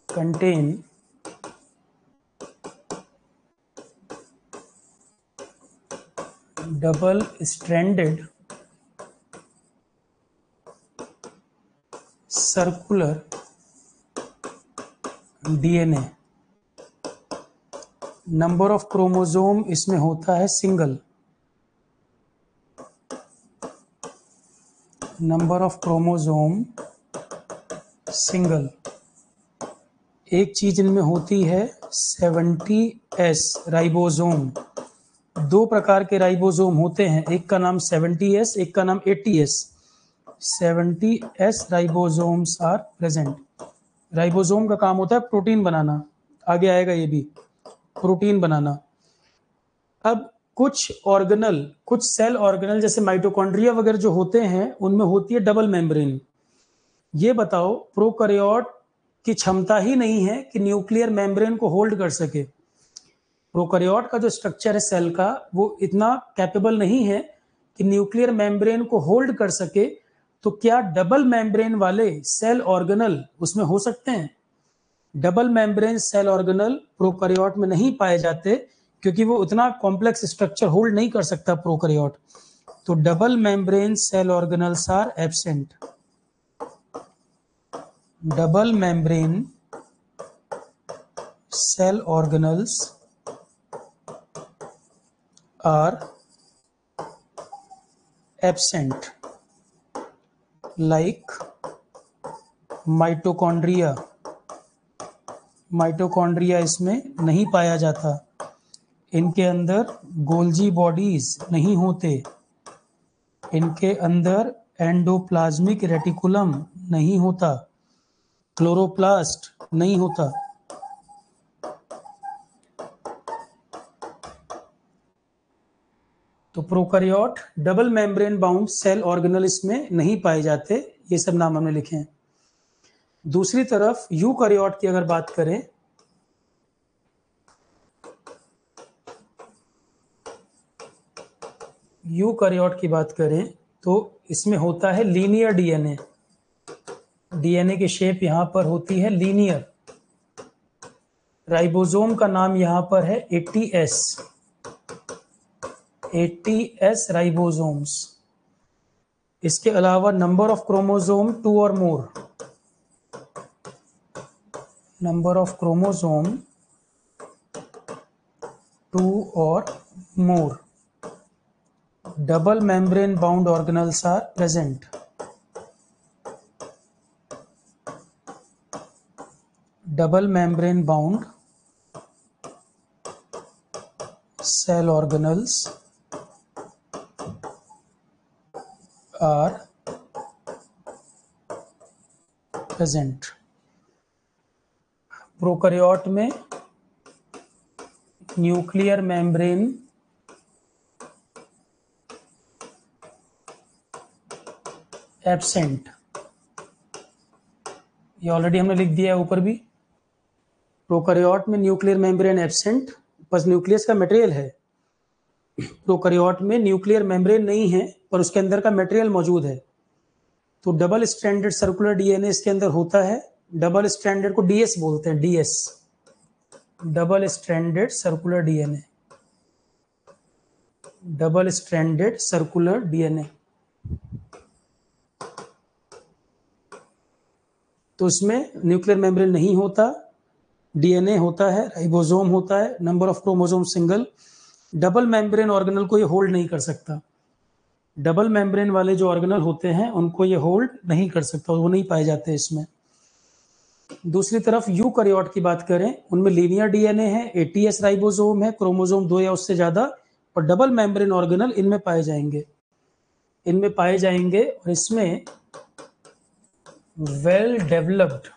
contain double stranded circular DNA. Number of chromosome इसमें होता है single, number of chromosome single. एक चीज इनमें होती है 70S राइबोसोम। दो प्रकार के राइबोसोम होते हैं, एक का नाम 70S, एक का नाम 80S। 70S ribosomes are present. Ribosome का काम होता है प्रोटीन बनाना, आगे आएगा ये भी, प्रोटीन बनाना। अब कुछ सेल ऑर्गेनल जैसे माइटोकॉन्ड्रिया वगैरह जो होते हैं उनमें होती है डबल मेम्ब्रेन। ये बताओ, प्रोकैरियोट की क्षमता ही नहीं है कि न्यूक्लियर मेम्ब्रेन को होल्ड कर सके। प्रोकैरियोट का जो स्ट्रक्चर है सेल का, वो इतना कैपेबल नहीं है कि न्यूक्लियर मेम्ब्रेन को होल्ड कर सके। तो क्या डबल मेम्ब्रेन वाले सेल ऑर्गेनल उसमें हो सकते हैं? Double membrane cell organelle prokaryote में नहीं पाए जाते, क्योंकि वो उतना कॉम्प्लेक्स स्ट्रक्चर होल्ड नहीं कर सकता प्रोकैरियोट। तो double membrane cell organelles are absent. Double membrane cell organelles are absent, like mitochondria. Mitochondria इसमें नहीं पाया जाता, इनके अंदर गोल्जी बॉडीज नहीं होते, इनके अंदर एंडोप्लाज्मिक रेटिकुलम नहीं होता, क्लोरोप्लास्ट नहीं होता। तो prokaryote double membrane bound cell organelle इसमें नहीं पाए जाते। ये सब नाम हमने लिखे हैं। दूसरी तरफ यूकैरियोट की अगर बात करें, यूकैरियोट की बात करें तो इसमें होता है लीनियर डीएनए। डीएनए की शेप यहां पर होती है लीनियर। राइबोसोम का नाम यहां पर है 80S। 80S ribosomes. इसके अलावा नंबर ऑफ क्रोमोसोम 2 और मोर। नंबर ऑफ क्रोमोसोम 2 और मोर। double membrane bound organelles are present. Double membrane bound cell organelles are present. Prokaryote में न्यूक्लियर मेम्ब्रेन एब्सेंट, ये ऑलरेडी हमने लिख दिया है ऊपर भी। प्रोकैरियोट में न्यूक्लियर मेम्ब्रेन एब्सेंट, बस न्यूक्लियस का मटेरियल है। प्रोकैरियोट में न्यूक्लियर मेम्ब्रेन नहीं है पर उसके अंदर का मटेरियल मौजूद है। तो डबल स्ट्रैंडेड सर्कुलर डीएनए इसके अंदर होता है। डबल स्ट्रैंडेड को डीएस बोलते हैं, DS, double stranded circular DNA, double stranded circular DNA. तो उसमें न्यूक्लियर मेम्ब्रेन नहीं होता, डीएनए होता है, राइबोसोम होता है, number of chromosome single. Double membrane organelle को ये होल्ड नहीं कर सकता। डबल मेम्ब्रेन वाले जो ऑर्गेनल होते हैं उनको ये होल्ड नहीं कर सकता, वो नहीं पाए जाते इसमें। दूसरी तरफ यूकैरियोट की बात करें, उनमें लीनियर डीएनए है, एटीएस राइबोसोम है, क्रोमोसोम 2 या उससे ज्यादा, और डबल मेम्ब्रेन ऑर्गेनल इनमें पाए जाएंगे, और इसमें वेल डेवलप्ड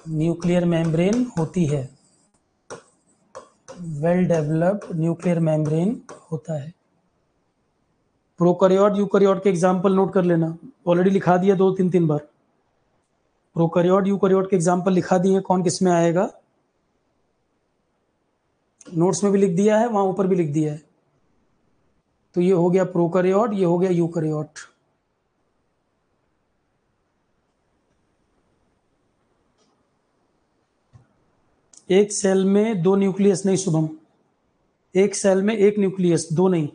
न्यूक्लियर मेम्ब्रेन होती है, वेल डेवलप्ड न्यूक्लियर मेम्ब्रेन होता है। प्रोकैरियोट यूकैरियोट के एग्जांपल नोट कर लेना, ऑलरेडी लिखा दिया 2-3 बार। प्रोकैरियोट यूकैरियोट के एग्जांपल लिखा दिए, कौन किस में आएगा, नोट्स में भी लिख दिया है, वहां ऊपर भी लिख दिया है। तो ये हो गया प्रोकैरियोट, ये हो गया यूकैरियोट। एक सेल में 2 न्यूक्लियस नहीं शुभम, एक सेल में 1 न्यूक्लियस, 2 नहीं,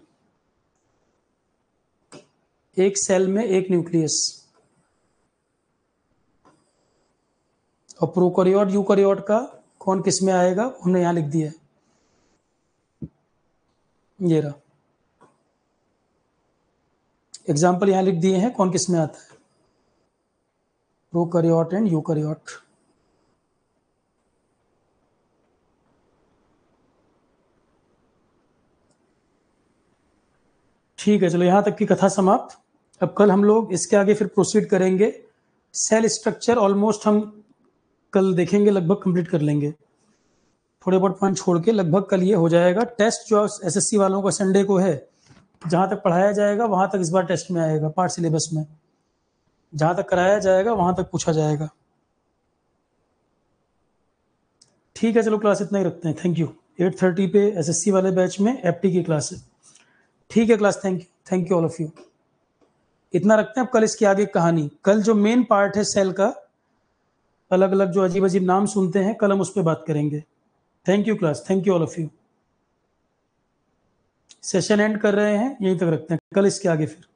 एक सेल में 1 न्यूक्लियस। और प्रोकैरियोट यूकैरियोट का कौन किस में आएगा हमने यहां लिख दिया है, ये रहा एग्जाम्पल यहां लिख दिए हैं कौन किस में आता है, प्रोकैरियोट एंड यूकैरियोट। ठीक है, चलो यहां तक की कथा समाप्त। अब कल हम लोग इसके आगे फिर प्रोसीड करेंगे। सेल स्ट्रक्चर ऑलमोस्ट हम कल देखेंगे, लगभग कंप्लीट कर लेंगे, थोड़े बहुत पॉइंट छोड़ के लगभग कल ये हो जाएगा। टेस्ट जो एसएससी वालों का संडे को है, जहां तक पढ़ाया जाएगा वहां तक इस बार टेस्ट में आएगा, पार्ट सिलेबस में जहां तक कराया जाएगा वहां तक पूछा जाएगा। ठीक है, चलो क्लास इतना ही रखते हैं। Thank you. 8:30 पे एसएससी वाले बैच में एफटी की क्लास है। ठीक है class, thank you all of you. इतना रखते हैं, अब कल इसकी आगे कहानी, कल जो मेन पार्ट है सेल का, अलग अलग जो अजीब अजीब नाम सुनते हैं, कल हम उस पर बात करेंगे। Thank you class, thank you all of you. Session and कर रहे हैं, यहीं तक रखते हैं, कल इसके आगे फिर